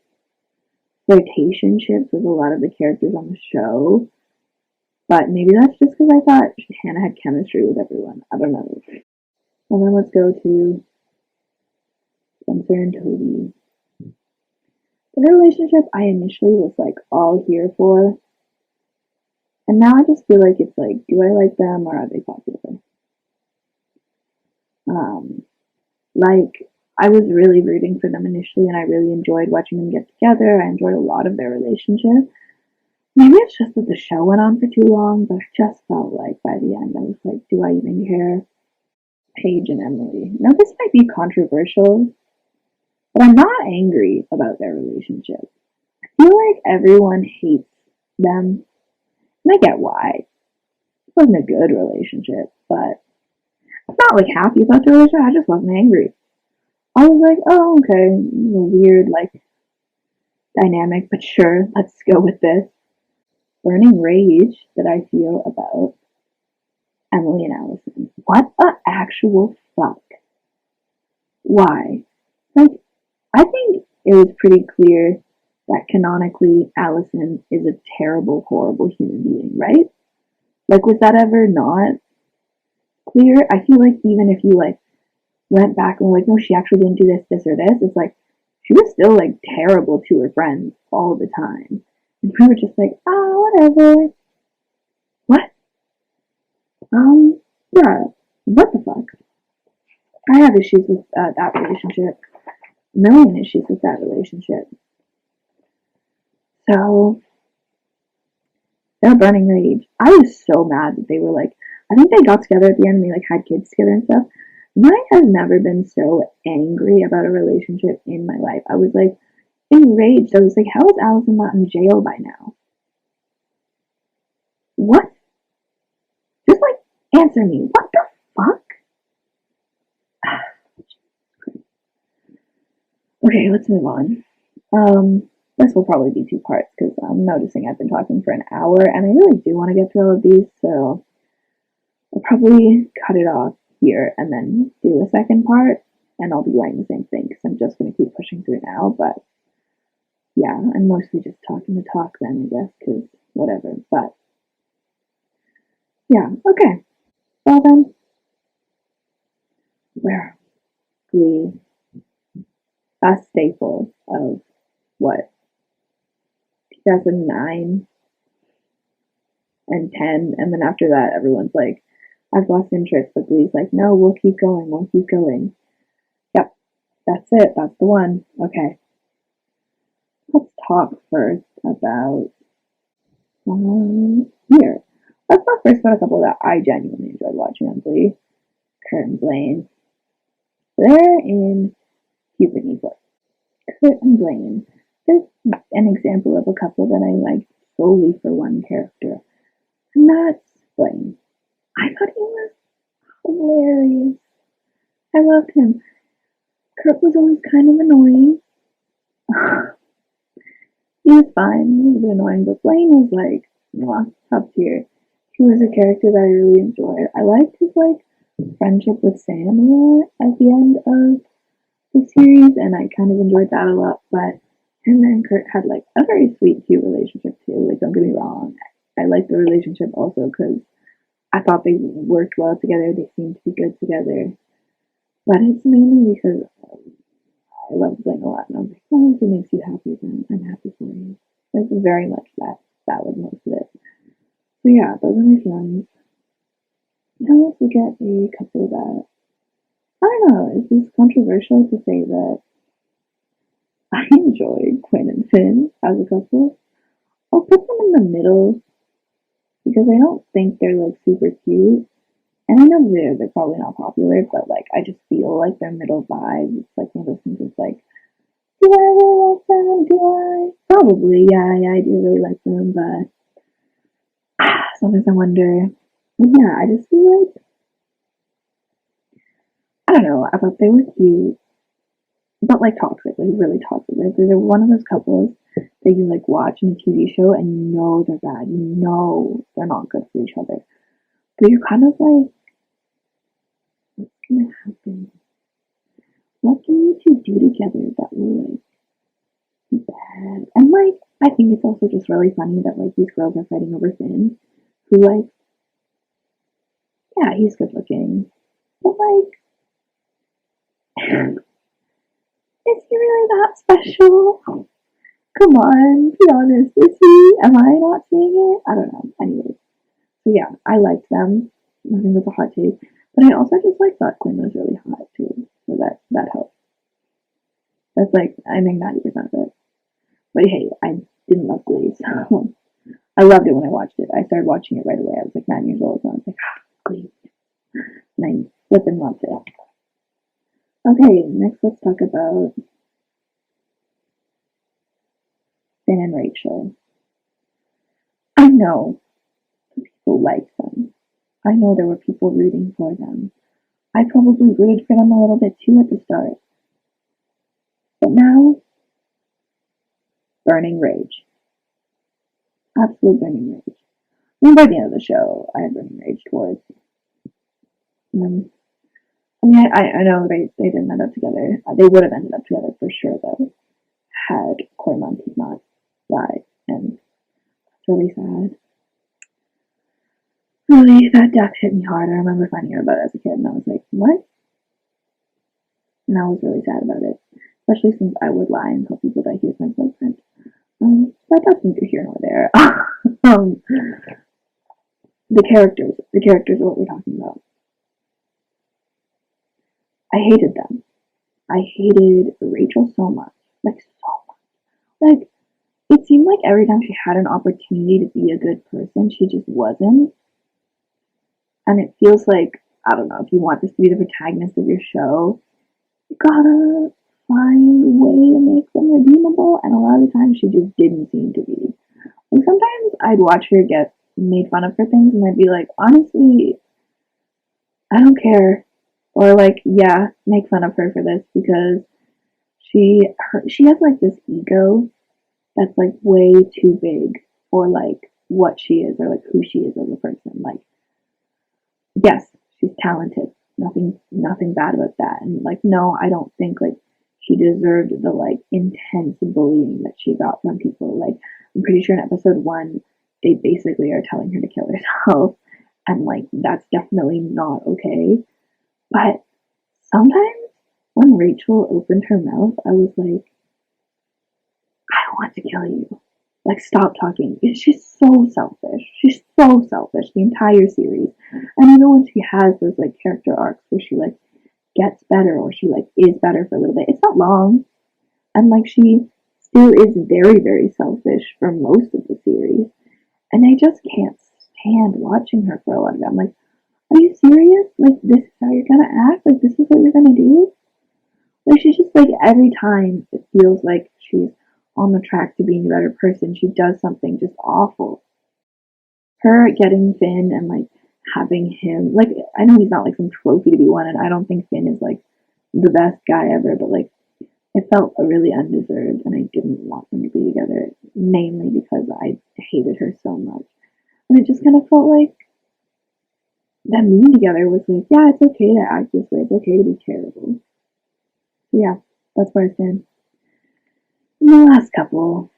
flirtationships with a lot of the characters on the show. But maybe that's just because I thought Hannah had chemistry with everyone. I don't know. And then let's go to Spencer and Toby. Their relationship I initially was like all here for. And now I just feel like it's like, do I like them or are they popular? Like, I was really rooting for them initially and I really enjoyed watching them get together. I enjoyed a lot of their relationship. Maybe it's just that the show went on for too long, but I just felt like by the end I was like, do I even care? Paige and Emily. Now this might be controversial, but I'm not angry about their relationship. I feel like everyone hates them, and I get why. It wasn't a good relationship, but I'm not like happy about the relationship. I just wasn't angry. I was like, oh, okay, weird like dynamic, but sure, let's go with this. Burning rage that I feel about Emily and Allison. What the actual fuck? Why? Like, I think it was pretty clear that canonically Allison is a terrible, horrible human being, right? Like, was that ever not clear? I feel like even if you like went back and were like, no, she actually didn't do this, this, or this, it's like she was still like terrible to her friends all the time. And we were just like, whatever. What? Yeah, what the fuck? I have issues with that relationship. A million issues with that relationship. So, they're burning rage. I was so mad that they were like, I think they got together at the end and they like had kids together and stuff. And I have never been so angry about a relationship in my life. I was like enraged. I was like, how is Allison not in jail by now? What? Just like answer me. What the fuck? Okay, let's move on. This will probably be two parts because I'm noticing I've been talking for an hour and I really do want to get through all of these, so I'll probably cut it off here and then do a second part, and I'll be writing the same thing because I'm just going to keep pushing through now, but yeah, I'm mostly just talking to talk then, I guess, because whatever, but yeah, okay. Well then, where we a staple of what 2009 and 10, and then after that, everyone's like, I've lost interest, but Glee's like, no, we'll keep going, we'll keep going. Yep, that's it, that's the one. Okay, let's talk first about here. Let's talk first about a couple that I genuinely enjoyed watching on Glee. Kurt and Blaine. They're in Cupid Newport. Kurt and Blaine. There's an example of a couple that I liked solely for one character, and that's Blaine. I thought he was hilarious. I loved him. Kurt was always kind of annoying. He was fine. He was a bit annoying, but Blaine was like, mwah, top tier. He was a character that I really enjoyed. I liked his like friendship with Sam a lot at the end of the series, and I kind of enjoyed that a lot. But him and Kurt had like a very sweet, cute relationship too. Like, don't get me wrong, I liked the relationship also because I thought they worked well together. They seemed to be good together. But it's mainly because I love Blaine a lot, and I was like, oh, if it makes you happy, then I'm happy for you. It's very much that. That was most of it. So yeah, those are my feelings. Now let's look at a couple that, I don't know, is this controversial to say that I enjoy Quinn and Finn as a couple? I'll put them in the middle because I don't think they're like super cute. And I know they're probably not popular, but like I just feel like their middle vibe. It's like one of those things that's like, do I really like them? Do I? Probably, yeah, I do really like them, but sometimes I wonder. And yeah, I just feel like, I don't know, I thought they were cute, but like toxic, like really toxic. Like they're one of those couples that you like watch in a TV show and you know they're bad, you know they're not good for each other, but you're kind of like, what's gonna happen? What can you two do together that will like be bad? And like, I think it's also just really funny that like these girls are fighting over Finn, who like, yeah, he's good looking, but like, is he really that special? Come on, be honest. Is he? Am I not seeing it? I don't know. Anyways, so yeah, I liked them. I think that's a hot take, but I also just like thought Quinn was really hot too, so that helped. That's like I think 90% of it. But hey, I didn't love Glee, so I loved it when I watched it. I started watching it right away. I was like 9 years old, and I was like, Glee, and I flipping loved it. Okay, next let's talk about Finn and Rachel. I know people liked them. I know there were people rooting for them. I probably rooted for them a little bit too at the start. But now, burning rage. Absolute burning rage. I mean, by the end of the show, I had burning rage towards. I mean, I know they didn't end up together. They would have ended up together for sure, though, had Cortlandt not died. And it's really sad. Really, that death hit me hard. I remember finding out about it as a kid, and I was like, what? And I was really sad about it, especially since I would lie and tell people that he was my boyfriend. But that's neither here nor there. The characters are what we're talking about. I hated them. I hated Rachel so much, like so much. Like it seemed like every time she had an opportunity to be a good person, she just wasn't. And it feels like, I don't know, if you want this to be the protagonist of your show, you gotta find a way to make them redeemable. And a lot of the times, she just didn't seem to be. Like sometimes I'd watch her get made fun of for things, and I'd be like, honestly, I don't care. Or like, yeah, make fun of her for this because she has like this ego that's like way too big for like what she is or like who she is as a person. Like, yes, she's talented. Nothing bad about that. And like, no, I don't think like she deserved the like intense bullying that she got from people. Like, I'm pretty sure in episode 1, they basically are telling her to kill herself, and like that's definitely not okay. But sometimes when Rachel opened her mouth, I was like, I want to kill you. Like, stop talking. She's so selfish. She's so selfish the entire series. And even when she has those like character arcs where she like gets better or she like is better for a little bit, it's not long. And like she still is very, very selfish for most of the series. And I just can't stand watching her for a lot of it. I'm like, are you serious? Like, this is how you're gonna act? Like, this is what you're gonna do? Like, she's just like, every time it feels like she's on the track to being a better person, she does something just awful. Her getting Finn and like having him, like, I know he's not like some trophy to be won, and I don't think Finn is like the best guy ever, but like, it felt really undeserved, and I didn't want them to be together, mainly because I hated her so much. And it just kind of felt like them being together was like, yeah, it's okay to act this way, it's okay to be terrible. So yeah, that's where I stand. And the last couple,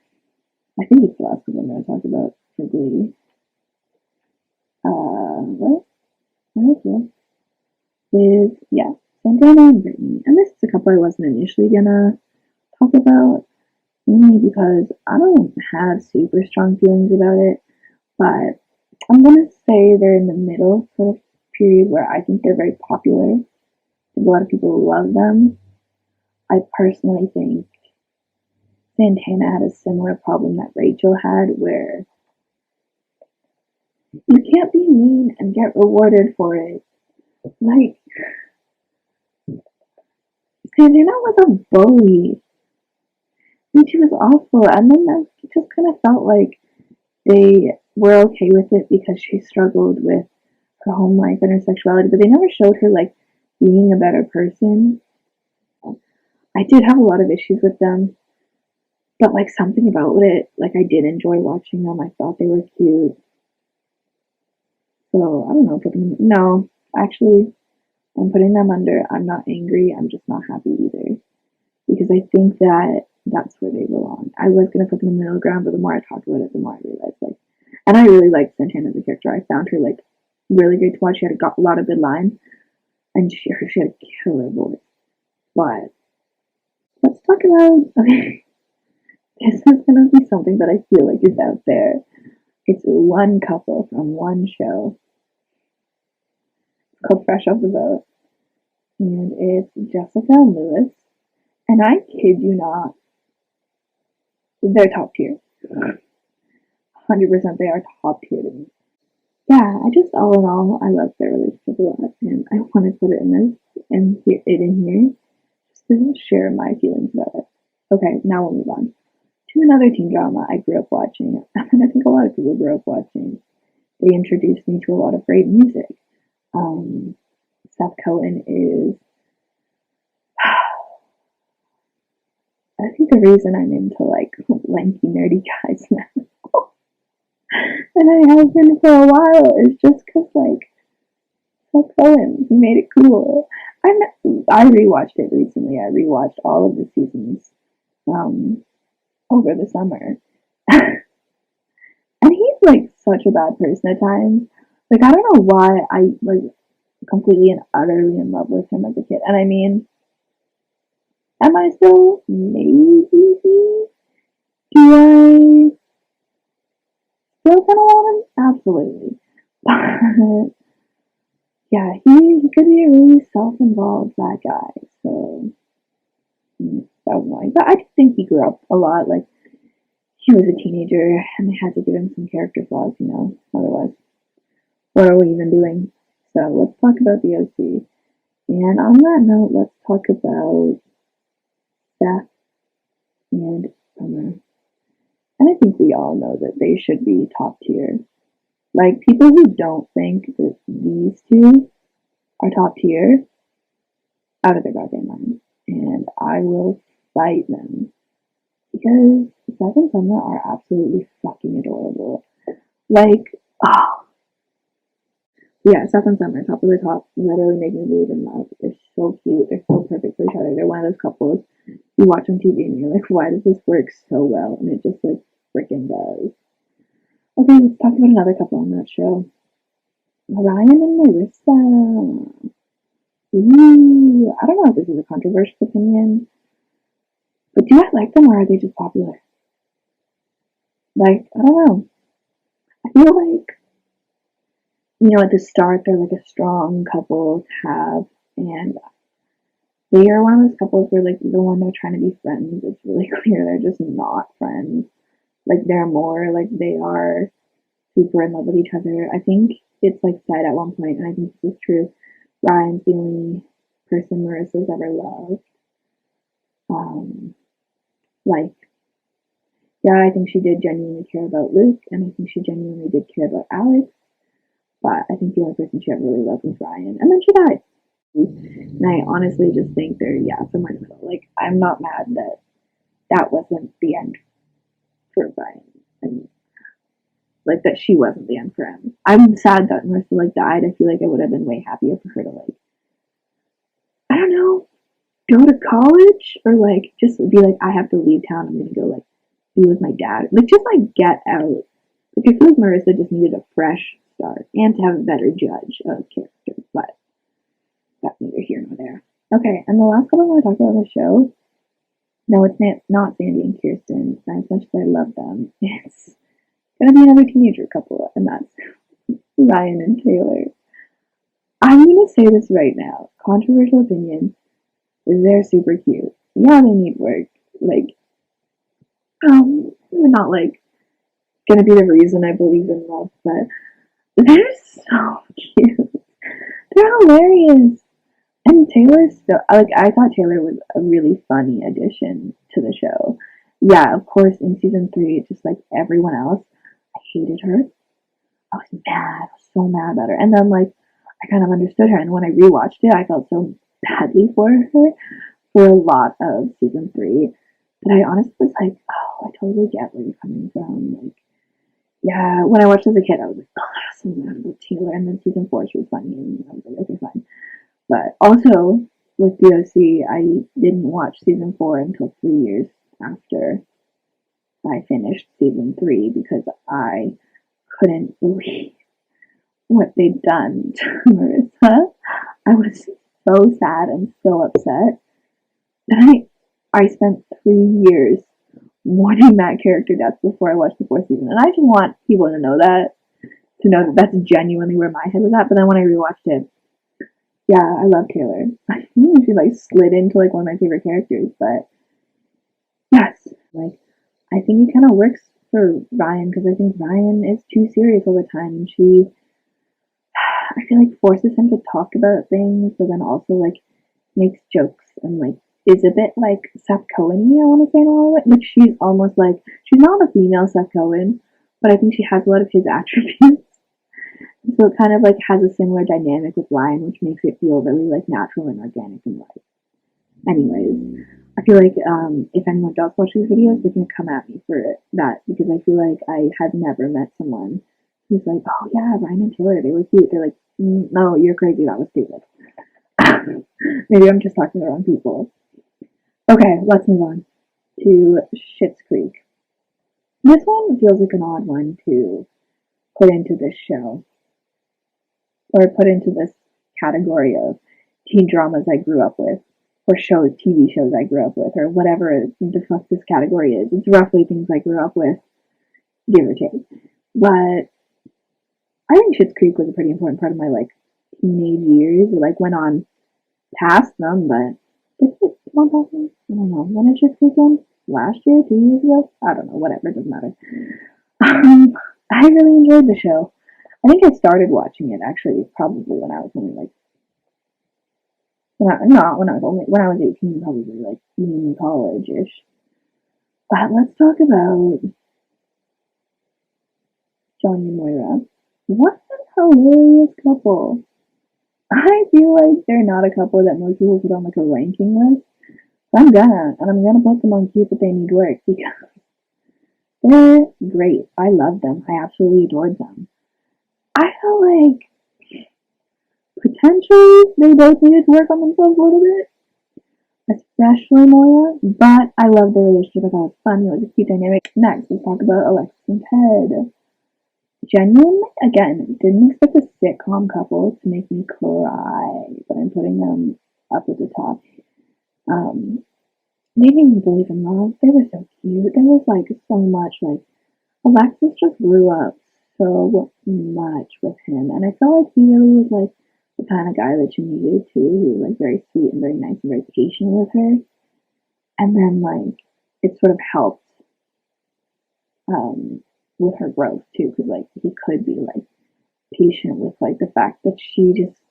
I think it's the last couple I'm going to talk about for Glee. What? Is, yeah, Santana and Brittany. And this is a couple I wasn't initially going to talk about, mainly because I don't have super strong feelings about it, but I'm going to say they're in the middle sort of period where I think they're very popular. A lot of people love them. I personally think Santana had a similar problem that Rachel had, where you can't be mean and get rewarded for it. Like, Santana was a bully, and she was awful, and then it just kind of felt like they were okay with it because she struggled with her home life and her sexuality, but they never showed her, like, being a better person. I did have a lot of issues with them, but, like, something about it, like, I did enjoy watching them. I thought they were cute. So, I don't know, no, actually, I'm putting them under, I'm not angry, I'm just not happy either. Because I think that that's where they belong. I was going to put them in the middle ground, but the more I talked about it, the more I realized, like, and I really liked Santana as a character. I found her, like, really great to watch. She had a lot of good lines, and she had a killer voice. But let's talk about, okay, this is going to be something that I feel like is out there. It's one couple from one show. It's called Fresh Off the Boat. And it's Jessica and Lewis. And I kid you not, they're top tier. 100% they are top tier to me. Yeah, I just, all in all, I love their relationship a lot. And I want to put it in this, and it in here, just to share my feelings about it. Okay, now we'll move on to another teen drama I grew up watching, and I think a lot of people grew up watching. They introduced me to a lot of great music. Seth Cohen is, I think the reason I'm into like lanky nerdy guys now, and I have been for a while, is just because like Seth Cohen, he made it cool. I rewatched it recently. I rewatched all of the seasons um, over the summer, and he's like such a bad person at times. Like I don't know why I was completely and utterly in love with him as a kid. And I mean, am I still? Maybe. Do I still kind of want him? Absolutely. But yeah, he could be a really self-involved bad guy. So that was annoying. But I just think he grew up a lot. Like he was a teenager, and they had to give him some character flaws. Otherwise, what are we even doing? So let's talk about the OC. And on that note, let's talk about Seth and Summer. And I think we all know that they should be top tier. Like, people who don't think that these two are top tier, out of their goddamn minds. And I will fight them. Because Seth and Summer are absolutely fucking adorable. Like, oh. Yeah, Seth and Summer, top of the top, literally make me believe in love. They're so cute. They're so perfect for each other. They're one of those couples you watch on TV and you're like, why does this work so well? And it just, like, freaking does. Okay, let's talk about another couple on that show. Ryan and Larissa. Ooh, I don't know if this is a controversial opinion, but do I like them or are they just popular? Like, I don't know. I feel like, at the start, they're like a strong couple to have, and they are one of those couples where, like, the one they're trying to be friends, it's really clear they're just not friends. Like, they're more like they are super in love with each other. I think it's like said at one point, and I think this is true. Ryan's the only person Marissa's ever loved. Um, like, yeah, I think she did genuinely care about Luke, and I think she genuinely did care about Alex. But I think the only person she ever really loved was Ryan, and then she died. And I honestly just think they're somewhere in the middle. Like, I'm not mad that that wasn't the end for Ryan, and like that she wasn't the end for him. I'm sad that Marissa like died. I feel like I would have been way happier for her to like, I don't know, go to college or like just be like, I have to leave town. I'm gonna go like be with my dad. Like just like get out. Like I feel like Marissa just needed a fresh start and to have a better judge of characters. But that's neither here nor there. Okay, and the last couple I want to talk about on the show. No, it's not Sandy and Kirsten. As much as I love them, it's gonna be another teenager couple, and that's Ryan and Taylor. I'm gonna say this right now. Controversial opinion. They're super cute. Yeah, they need work. Like, they're not like gonna be the reason I believe in love, but they're so cute. They're hilarious. And Taylor's so like I thought Taylor was a really funny addition to the show. Yeah, of course in season 3, just like everyone else, I hated her. I was mad. I was so mad about her. And then like I kind of understood her, and when I rewatched it, I felt so badly for her for a lot of season 3. But I honestly was like, oh, I totally get where you're coming from. Like, yeah, when I watched as a kid, I was like, oh, I was so mad about Taylor. And then season 4, she was funny, and I was like, okay, fine. But also with DOC, I didn't watch season 4 until 3 years after I finished season 3 because I couldn't believe what they'd done to Marissa. I was so sad and so upset. And I spent 3 years mourning that character death before I watched the 4th season. And I just want people to know that that's genuinely where my head was at. But then when I rewatched it, yeah, I love Taylor. I think she like slid into like one of my favorite characters. But yes, like I think it kind of works for Ryan because I think Ryan is too serious all the time, and she, I feel like, forces him to talk about things, but then also like makes jokes and like is a bit like Seth Cohen. I want to say in a lot of ways. Like she's almost like she's not a female Seth Cohen, but I think she has a lot of his attributes. So it kind of like has a similar dynamic with Ryan, which makes it feel really like natural and organic in life. Anyways, I feel like if anyone does watch these videos, they're gonna come at me for that because I feel like I had never met someone who's like, oh yeah, Ryan and Taylor, they were cute. They're like, no, you're crazy. That was stupid. Maybe I'm just talking to the wrong people. Okay, let's move on to Schitt's Creek. This one feels like an odd one to put into this show or put into this category of teen dramas I grew up with or shows, TV shows I grew up with, or whatever the fuck this category is. It's roughly things I grew up with, give or take. But I think Schitt's Creek was a pretty important part of my like teenage years. It like went on past them, but did it come on past them? I don't know. When did Schitt's Creek end? Last year? 2 years ago? I don't know. Whatever. It doesn't matter. I really enjoyed the show. I think I started watching it actually probably when I was only like when I was 18, probably like in college ish. But let's talk about Johnny and Moira. What a hilarious couple. I feel like they're not a couple that most people put on like a ranking list. I'm gonna put them on cute but they need work because they're great. I love them. I absolutely adored them. I feel like potentially they both needed to work on themselves a little bit, especially Moira, but I love their relationship. I thought it was fun. It was a cute dynamic. Next, let's talk about Alexis and Ted. Genuinely, again, didn't expect a sitcom couple to make me cry, but I'm putting them up at the top. Um, they made me believe in love. They were so cute. There was like so much like Alexis just grew up so much with him, and I felt like he really was like the kind of guy that you needed too. He was like very sweet and very nice and very patient with her, and then like it sort of helped um, with her growth too, because like he could be like patient with like the fact that she just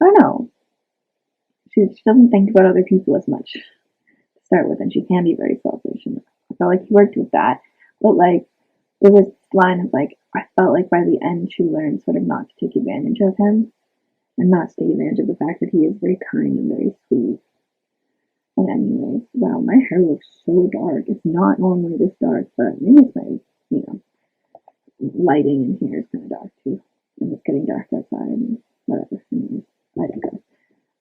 I don't know she doesn't think about other people as much to start with, and she can be very selfish, and I felt like he worked with that, but like there was this line of like I felt like by the end she learned sort of not to take advantage of him and not to take advantage of the fact that he is very kind and very sweet. And anyways, wow, my hair looks so dark. It's not normally this dark, but maybe it's my, you know, lighting in here is kind of dark too. And it's getting dark outside and whatever. Anyways, I digress.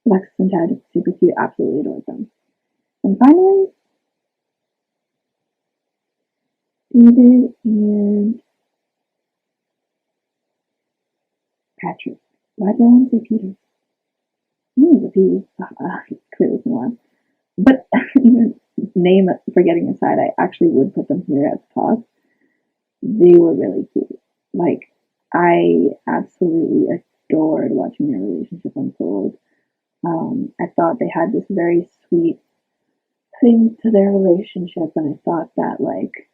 Alexis and Ted, super cute, absolutely adored them. And finally, David and Patrick. Why do I want to say Peter? It's a P. Clearly it's one. But even name forgetting aside, I actually would put them here at the top. They were really cute. Like, I absolutely adored watching their relationship unfold. I thought they had this very sweet thing to their relationship, and I thought that, like,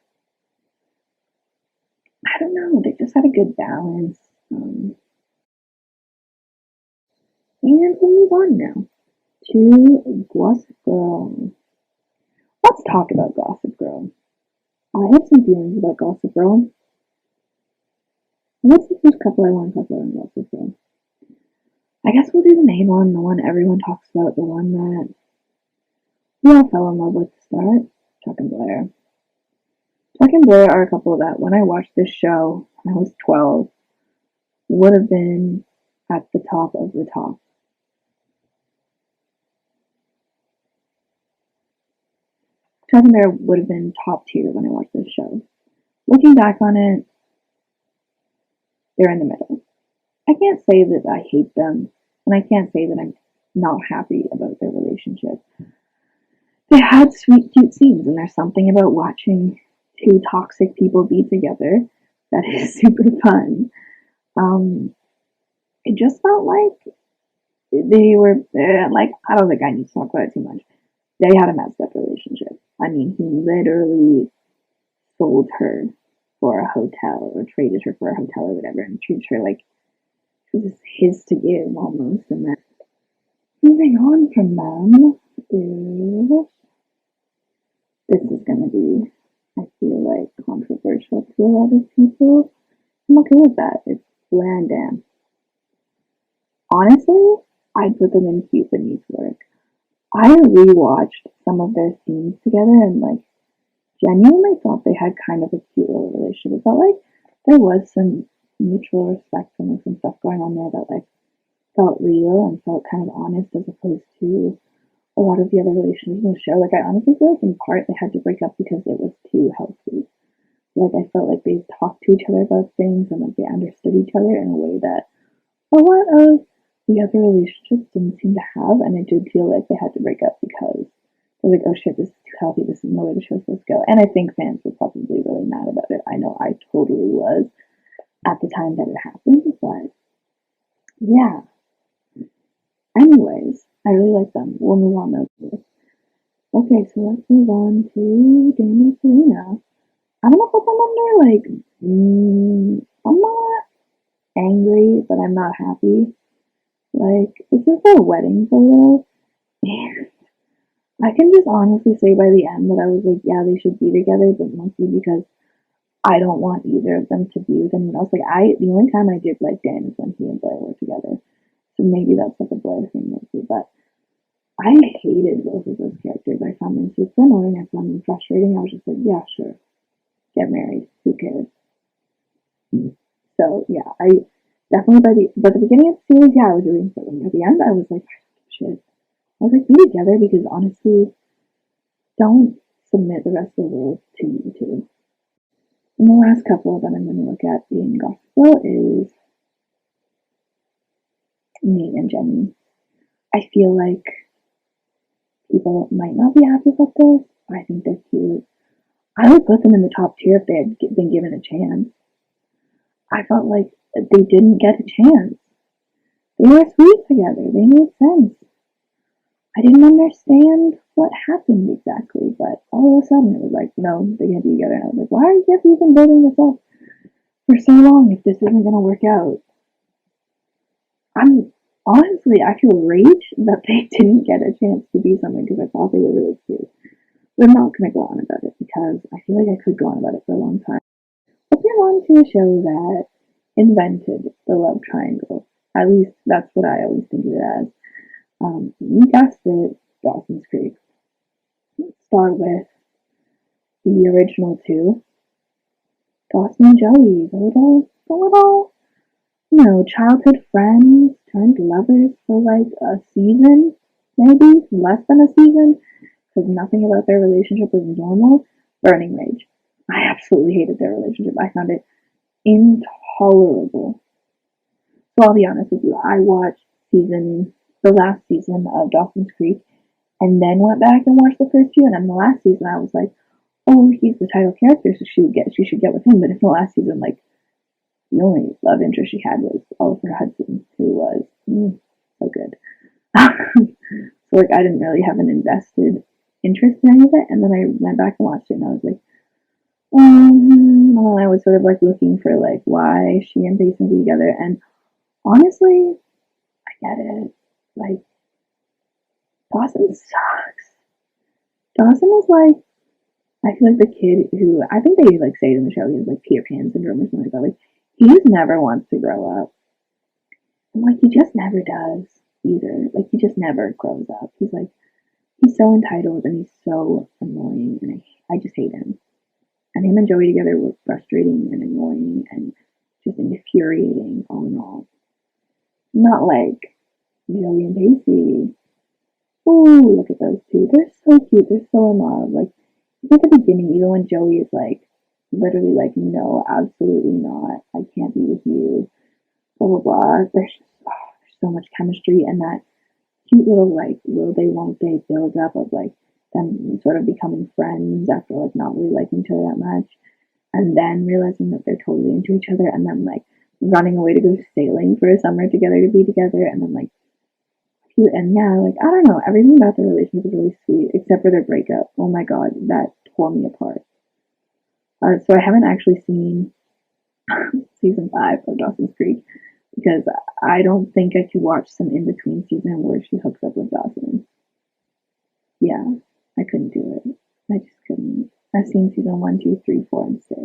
I don't know, they just had a good balance. And we'll move on now to Gossip Girl. Let's talk about Gossip Girl. I have some feelings about Gossip Girl. What's the first couple I want to talk about in Gossip Girl? I guess we'll do the main one, the one everyone talks about, the one that we all fell in love with to start. Chuck and Blair. Chuck and Blair are a couple that when I watched this show when I was 12 would have been at the top of the top. Chuck and Blair would have been top tier when I watched this show. Looking back on it, they're in the middle. I can't say that I hate them, and I can't say that I'm not happy about their relationship. They had sweet, cute scenes, and there's something about watching two toxic people be together that is super fun. It just felt like they were like I don't think I need to talk about it too much. They had a messed up relationship. I mean, he literally sold her for a hotel or traded her for a hotel or whatever, and treated her like it was his to give almost. And then moving on from them is this is going to be, I feel like, controversial to a lot of people. I'm okay with that. It's Blair and Dan. Honestly, I'd put them in cute but needs work. I rewatched some of their scenes together and like genuinely thought they had kind of a cute little relationship. It felt like there was some mutual respect and like some stuff going on there that like felt real and felt kind of honest as opposed to a lot of the other relationships in the show. Like I honestly feel like in part they had to break up because it was too healthy. Like I felt like they talked to each other about things and like they understood each other in a way that a lot of the other relationships didn't seem to have, and it did feel like they had to break up because they're like, oh shit, this is too healthy, this isn't the way the show's supposed to go. And I think fans were probably really mad about it. I know I totally was at the time that it happened, but yeah. Anyways, I really like them. We'll move on though. Okay, so let's move on to Dan and Serena. I'm gonna put them under like, I'm not angry, but I'm not happy. Like, this is their wedding photo, and I can just honestly say by the end that I was like, yeah, they should be together, but mostly because I don't want either of them to be with anyone else. Like, the only time I did like Dan is when he and Blair were together. So maybe that's like a Blair thing mostly, but I hated both of those characters. I found them super annoying. I found them frustrating. I was just like, yeah, sure, get married. Who cares? So yeah, I definitely by the beginning of the series, yeah, I was rooting for them. At the end, I was like, shit. I was like, be together because honestly, don't submit the rest of the world to you two. And the last couple that I'm going to look at being gospel is Nate and Jenny. I feel like people might not be happy about this. I think they're cute. I would put them in the top tier if they had been given a chance. I felt like they didn't get a chance. They were sweet together. They made sense. I didn't understand what happened exactly, but all of a sudden it was like, no, they can't be together. And I was like, why are you guys even building this up for so long if this isn't going to work out? I'm honestly, I feel rage that they didn't get a chance to be something because I thought they were really cute. But I'm not going to go on about it because I feel like I could go on about it for a long time. Let's move on to a show that invented the love triangle. At least that's what I always think of it as. You guessed it, Dawson's Creek. Let's start with the original two, Dawson and Joey, the little, childhood friends turned lovers for like a season, maybe less than a season, because nothing about their relationship was normal. Burning rage. I absolutely hated their relationship. I found it intolerable. So I'll be honest with you. I watched the last season of Dawson's Creek, and then went back and watched the first few. And in the last season, I was like, oh, he's the title character, so she should get with him. But in the last season, like the only love interest she had was Oliver Hudson, who was so good. So like I didn't really have an invested interest in any of it. And then I went back and watched it, and I was like, well, I was sort of like looking for like why she and Pacey be together. And honestly, I get it. Like Dawson sucks. Dawson is like, I feel like the kid who, I think they like say it in the show, he has like Peter Pan syndrome or something like that. Like he just never wants to grow up. And like he just never does either. Like he just never grows up. He's so entitled and he's so annoying, and I just hate him. And him and Joey together were frustrating and annoying and just infuriating all in all. Not like Joey and Pacey. Oh, look at those two. They're so cute. They're so in love. Like at the beginning, even when Joey is like literally like, no, absolutely not. I can't be with you. Blah blah blah. There's so much chemistry, and that cute little like will they won't they build up of like them sort of becoming friends after like not really liking each other that much, and then realizing that they're totally into each other, and then like running away to go sailing for a summer together to be together, and then like cute. And yeah, like I don't know, everything about their relationship is really sweet except for their breakup. Oh my god, that tore me apart. So I haven't actually seen season 5 of Dawson's Creek because I don't think I could watch some in between season where she hooks up with Dawson. Yeah, I couldn't do it. I just couldn't. I've seen season 1, 2, 3, 4, and 6,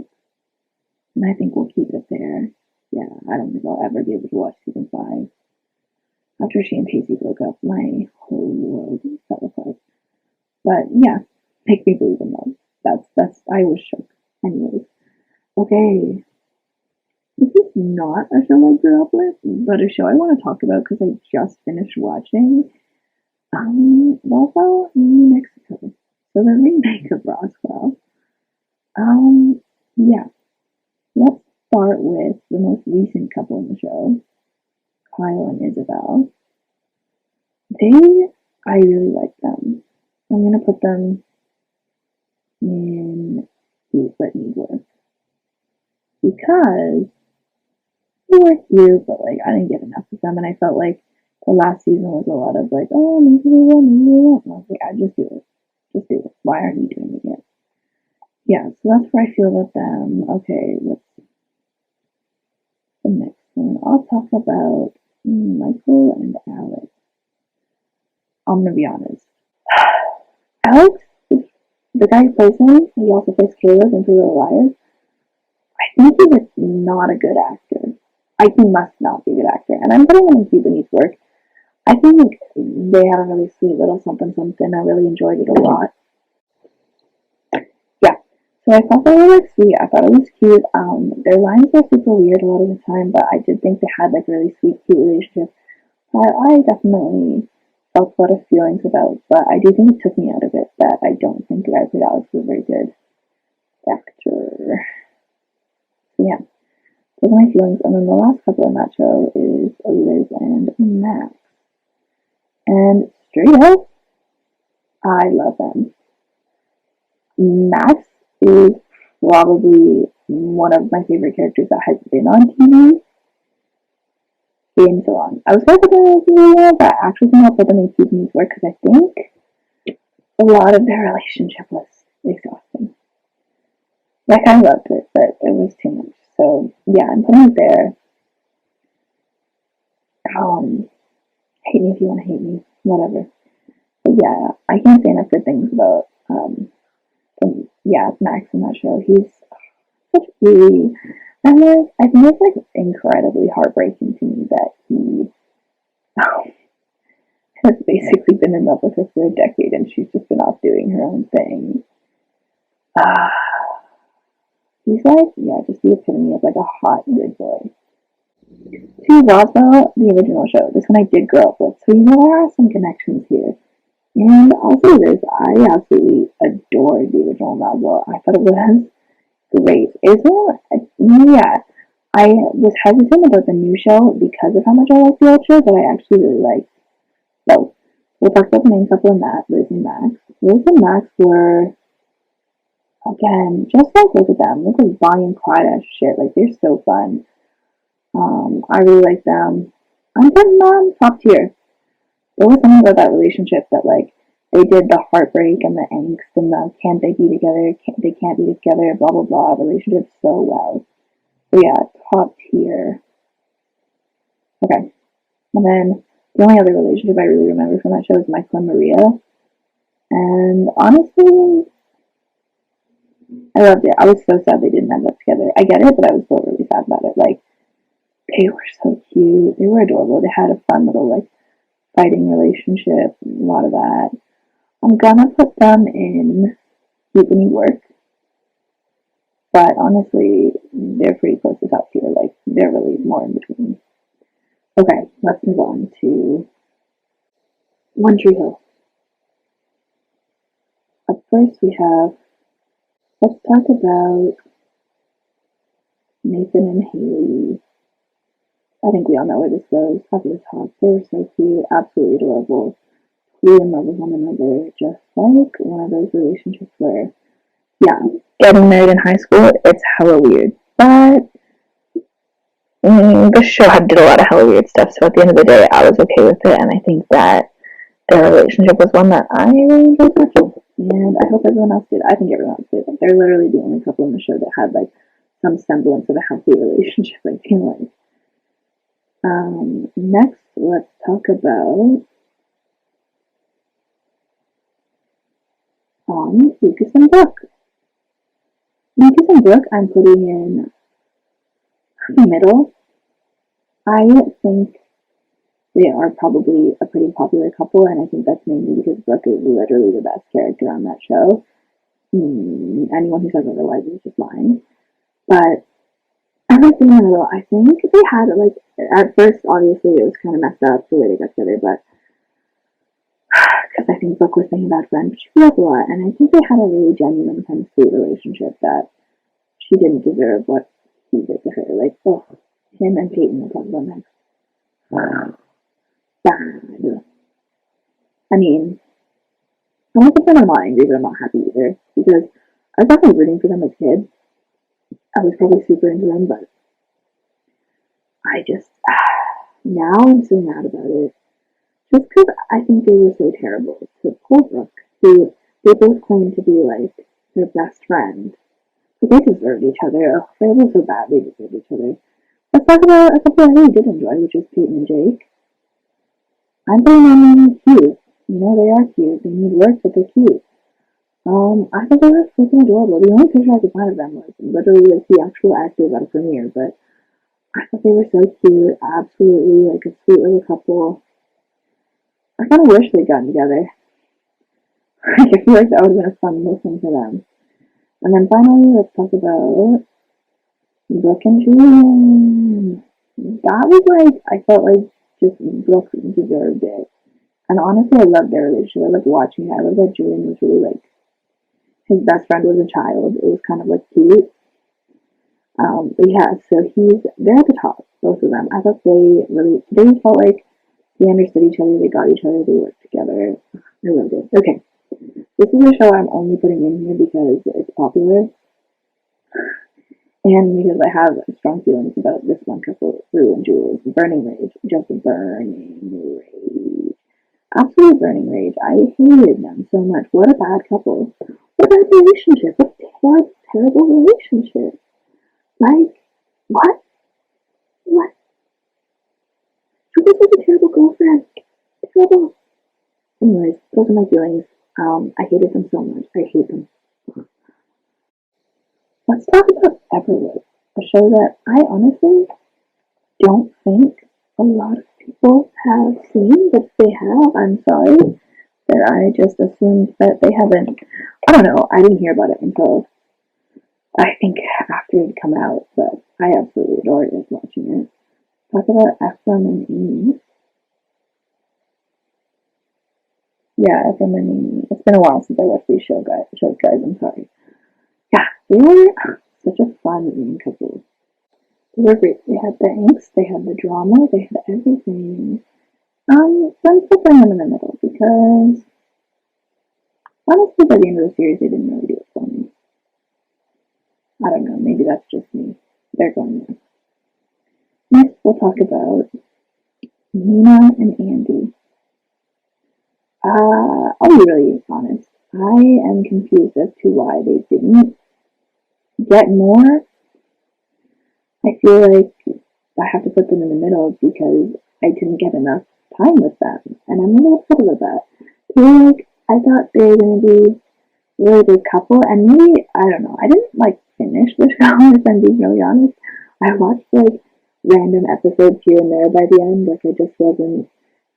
and I think we'll keep it there. Yeah, I don't think I'll ever be able to watch season 5. After she and Pacey broke up, my whole world fell apart. But yeah, make me believe in love. That's I was shook. Anyways, okay. This is not a show I grew up with, but a show I want to talk about because I just finished watching Roswell, New Mexico. So the remake of Roswell. Um, yeah. Let's start with the most recent couple in the show, Kyle and Isabel. They, I really like them. I'm gonna put them in Heat But Need Work because they were here, but like I didn't get enough of them, and I felt like the last season was a lot of like, oh, maybe they will, maybe they won't. And I was like, I just do it, just do it. Why aren't you doing it yet? Yeah, so that's where I feel about them. Okay, what's the next one? I'll talk about Michael and Alex. I'm gonna be honest. Alex, the guy who plays him, he also plays Caleb in Three Little Liars. I think he was not a good actor. He must not be a good actor. And I'm putting him in Cuban Needs Work. I think they had a really sweet little something something. I really enjoyed it a lot. Yeah. So I thought they were like sweet. I thought it was cute. Their lines were super weird a lot of the time, but I did think they had like really sweet, cute relationship that I definitely felt a lot of feelings about. But I do think it took me out of it that I don't think the guy who played Alex was a very good actor. So yeah. Those are my feelings. And then the last couple in that show is Liz and Max. And straight up, I love them. Max is probably one of my favorite characters that has been on TV in so long. I was going to put them in TV, but I actually think I'll put them in TV work because I think a lot of their relationship was exhausting. Like, I loved it, but it was too much. So, yeah, I'm putting it there. Hate me if you want to hate me, whatever. But yeah, I can't say enough good things about Max in that show. He's such a and like I think it's like incredibly heartbreaking to me that he has basically been in love with her for a decade and she's just been off doing her own thing. Uh, he's like, yeah, just the epitome of like a hot good boy. To Roswell, the original show, this one I did grow up with, so you know there are some connections here. And I'll say this, I absolutely adored the original Roswell. I thought it was great. Yeah. I was hesitant about the new show because of how much I like the old show, but I actually really liked. So, we'll talk about the main couple in that, Liz and Max. Liz and Max were, again, just like look at them. Look like Bonnie and Clyde as shit. Like, they're so fun. I really like them. I'm putting them top tier. There was something about that relationship that, like, they did the heartbreak and the angst and the can't they be together, they can't be together, blah, blah, blah, relationship so well. So yeah, top tier. Okay. And then the only other relationship I really remember from that show is Michael and Maria. And honestly, I loved it. I was so sad they didn't end up together. I get it, but I was still really sad about it. Like, they were so cute. They were adorable. They had a fun little, like, fighting relationship. A lot of that. I'm gonna put them in Keeping Work. But honestly, they're pretty close to top tier. Like, they're really more in between. Okay, let's move on to One Tree Hill. Up first, let's talk about Nathan and Haley. I think we all know where this goes. Top of the top. They were so cute, absolutely adorable, flew in love with one another, just like one of those relationships where, yeah, getting married in high school, it's hella weird. But the show did a lot of hella weird stuff, so at the end of the day, I was okay with it, and I think that their relationship was one that I really enjoyed watching. And I hope everyone else did. I think everyone else did. They're literally the only couple in the show that had like some semblance of a healthy relationship, I feel like. Next, let's talk about Lucas and Brooke. Lucas and Brooke, I'm putting in the middle. I think they are probably a pretty popular couple, and I think that's mainly because Brooke is literally the best character on that show. Anyone who says otherwise is just lying. But everything in the middle, I think they had like at first, obviously, it was kind of messed up the way they got together, but because I think Brooke was thinking about friends, she grew up a lot, and I think they had a really genuine kind of sweet relationship that she didn't deserve what he did to her. Like, oh, him and Peyton will talk about next. Bad. I mean, I'm not saying I'm not angry, but I'm not happy either because I was definitely rooting for them as kids. I was probably super into them, but I just now I'm so mad about it. Just because I think they were so terrible to poor Brooke, who they both claimed to be like their best friend. But they deserved each other. Oh, they were so bad, they deserved each other. Let's talk about a couple I really did enjoy, which is Peyton and Jake. I'm finding them cute. You know, they are cute. They need work, but they're cute. I thought they were freaking adorable. The only picture I could find of them was literally like the actual actors at a premiere, but I thought they were so cute. Absolutely, like a sweet little couple. I kind of wish they'd gotten together. I feel like that would have been a fun little thing for them. And then finally, let's talk about Brooke and Julian. That was like, I felt like just Brooke deserved it. And honestly, I loved their relationship. I loved watching it. I loved that Julian was really like, his best friend was a child. It was kind of like cute. But yeah, so they're at the top, both of them. I thought they felt like they understood each other, they got each other, they worked together. I loved it. Okay, this is a show I'm only putting in here because it's popular and because I have strong feelings about this one couple, Rue and Jules. Burning rage, just burning rage, absolute burning rage. I hated them so much. What a bad couple. What a bad relationship. What a terrible, terrible relationship. Like, what? What? Jules was a terrible girlfriend. Terrible. Anyways, those are my feelings. I hated them so much. I hate them. Let's talk about Everwood, a show that I honestly don't think a lot of people have seen, but if they have, I'm sorry that I just assumed that they haven't. I don't know. I didn't hear about it until I think after it had come out, but I absolutely adored it watching it. Talk about Ephraim and Amy. Yeah, Ephraim and Amy. It's been a while since I watched these shows, guys. I'm sorry. Yeah, they were such a fun couple. They were great. They had the angst, they had the drama, they had everything. So I'm still putting them in the middle because honestly, by the end of the series, they didn't really do it for me. I don't know. Maybe that's just me. They're going there. Next, we'll talk about Nina and Andy. I'll be really honest. I am confused as to why they didn't get more. I feel like I have to put them in the middle because I didn't get enough time with them, and I'm really upset about that. I feel like I thought they were going to be a really good couple, and maybe I don't know. I didn't like finish the show if I'm being really honest. I watched like random episodes here and there by the end, like I just wasn't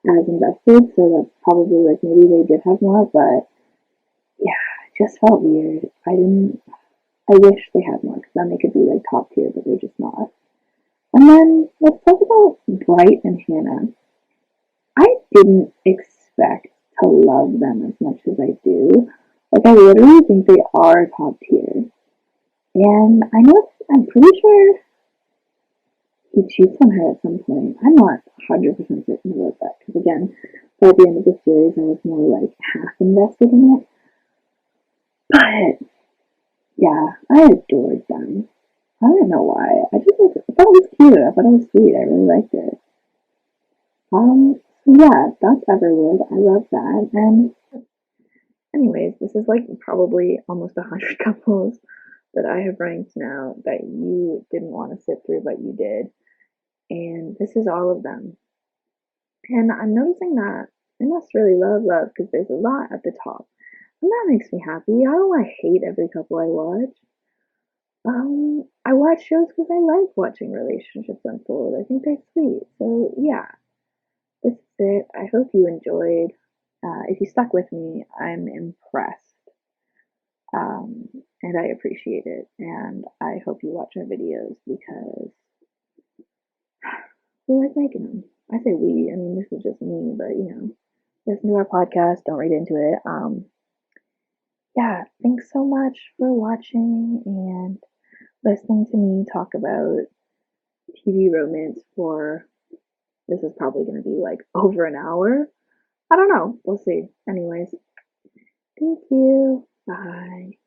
as invested, so that's probably like maybe they did have more, but yeah, it just felt weird. I wish they had more because then they could be like top tier, but they're just not. And then let's talk about Bright and Hannah. I didn't expect to love them as much as I do. Like I literally think they are top tier. And I'm pretty sure he cheats on her at some point. I'm not 100% certain about that because again, by the end of the series, I was more like half invested in it. But yeah, I adored them. I don't know why. I just like I thought it was cute. I thought it was sweet. I really liked it. So yeah, that's Everwood. I love that. And anyways, this is like probably almost 100 couples that I have ranked now that you didn't want to sit through, but you did. And this is all of them. And I'm noticing that I must really love because there's a lot at the top. And that makes me happy. I don't want to hate every couple I watch. I watch shows because I like watching relationships unfold. I think they're sweet. So yeah, this it. I hope you enjoyed. If you stuck with me, I'm impressed. And I appreciate it. And I hope you watch our videos because we like making them. I say we, I mean, this is just me, but listen to our podcast, don't read into it. Yeah, thanks so much for watching and listening to me talk about TV romance for this is probably going to be like over an hour. I don't know. We'll see. Anyways, thank you. Bye.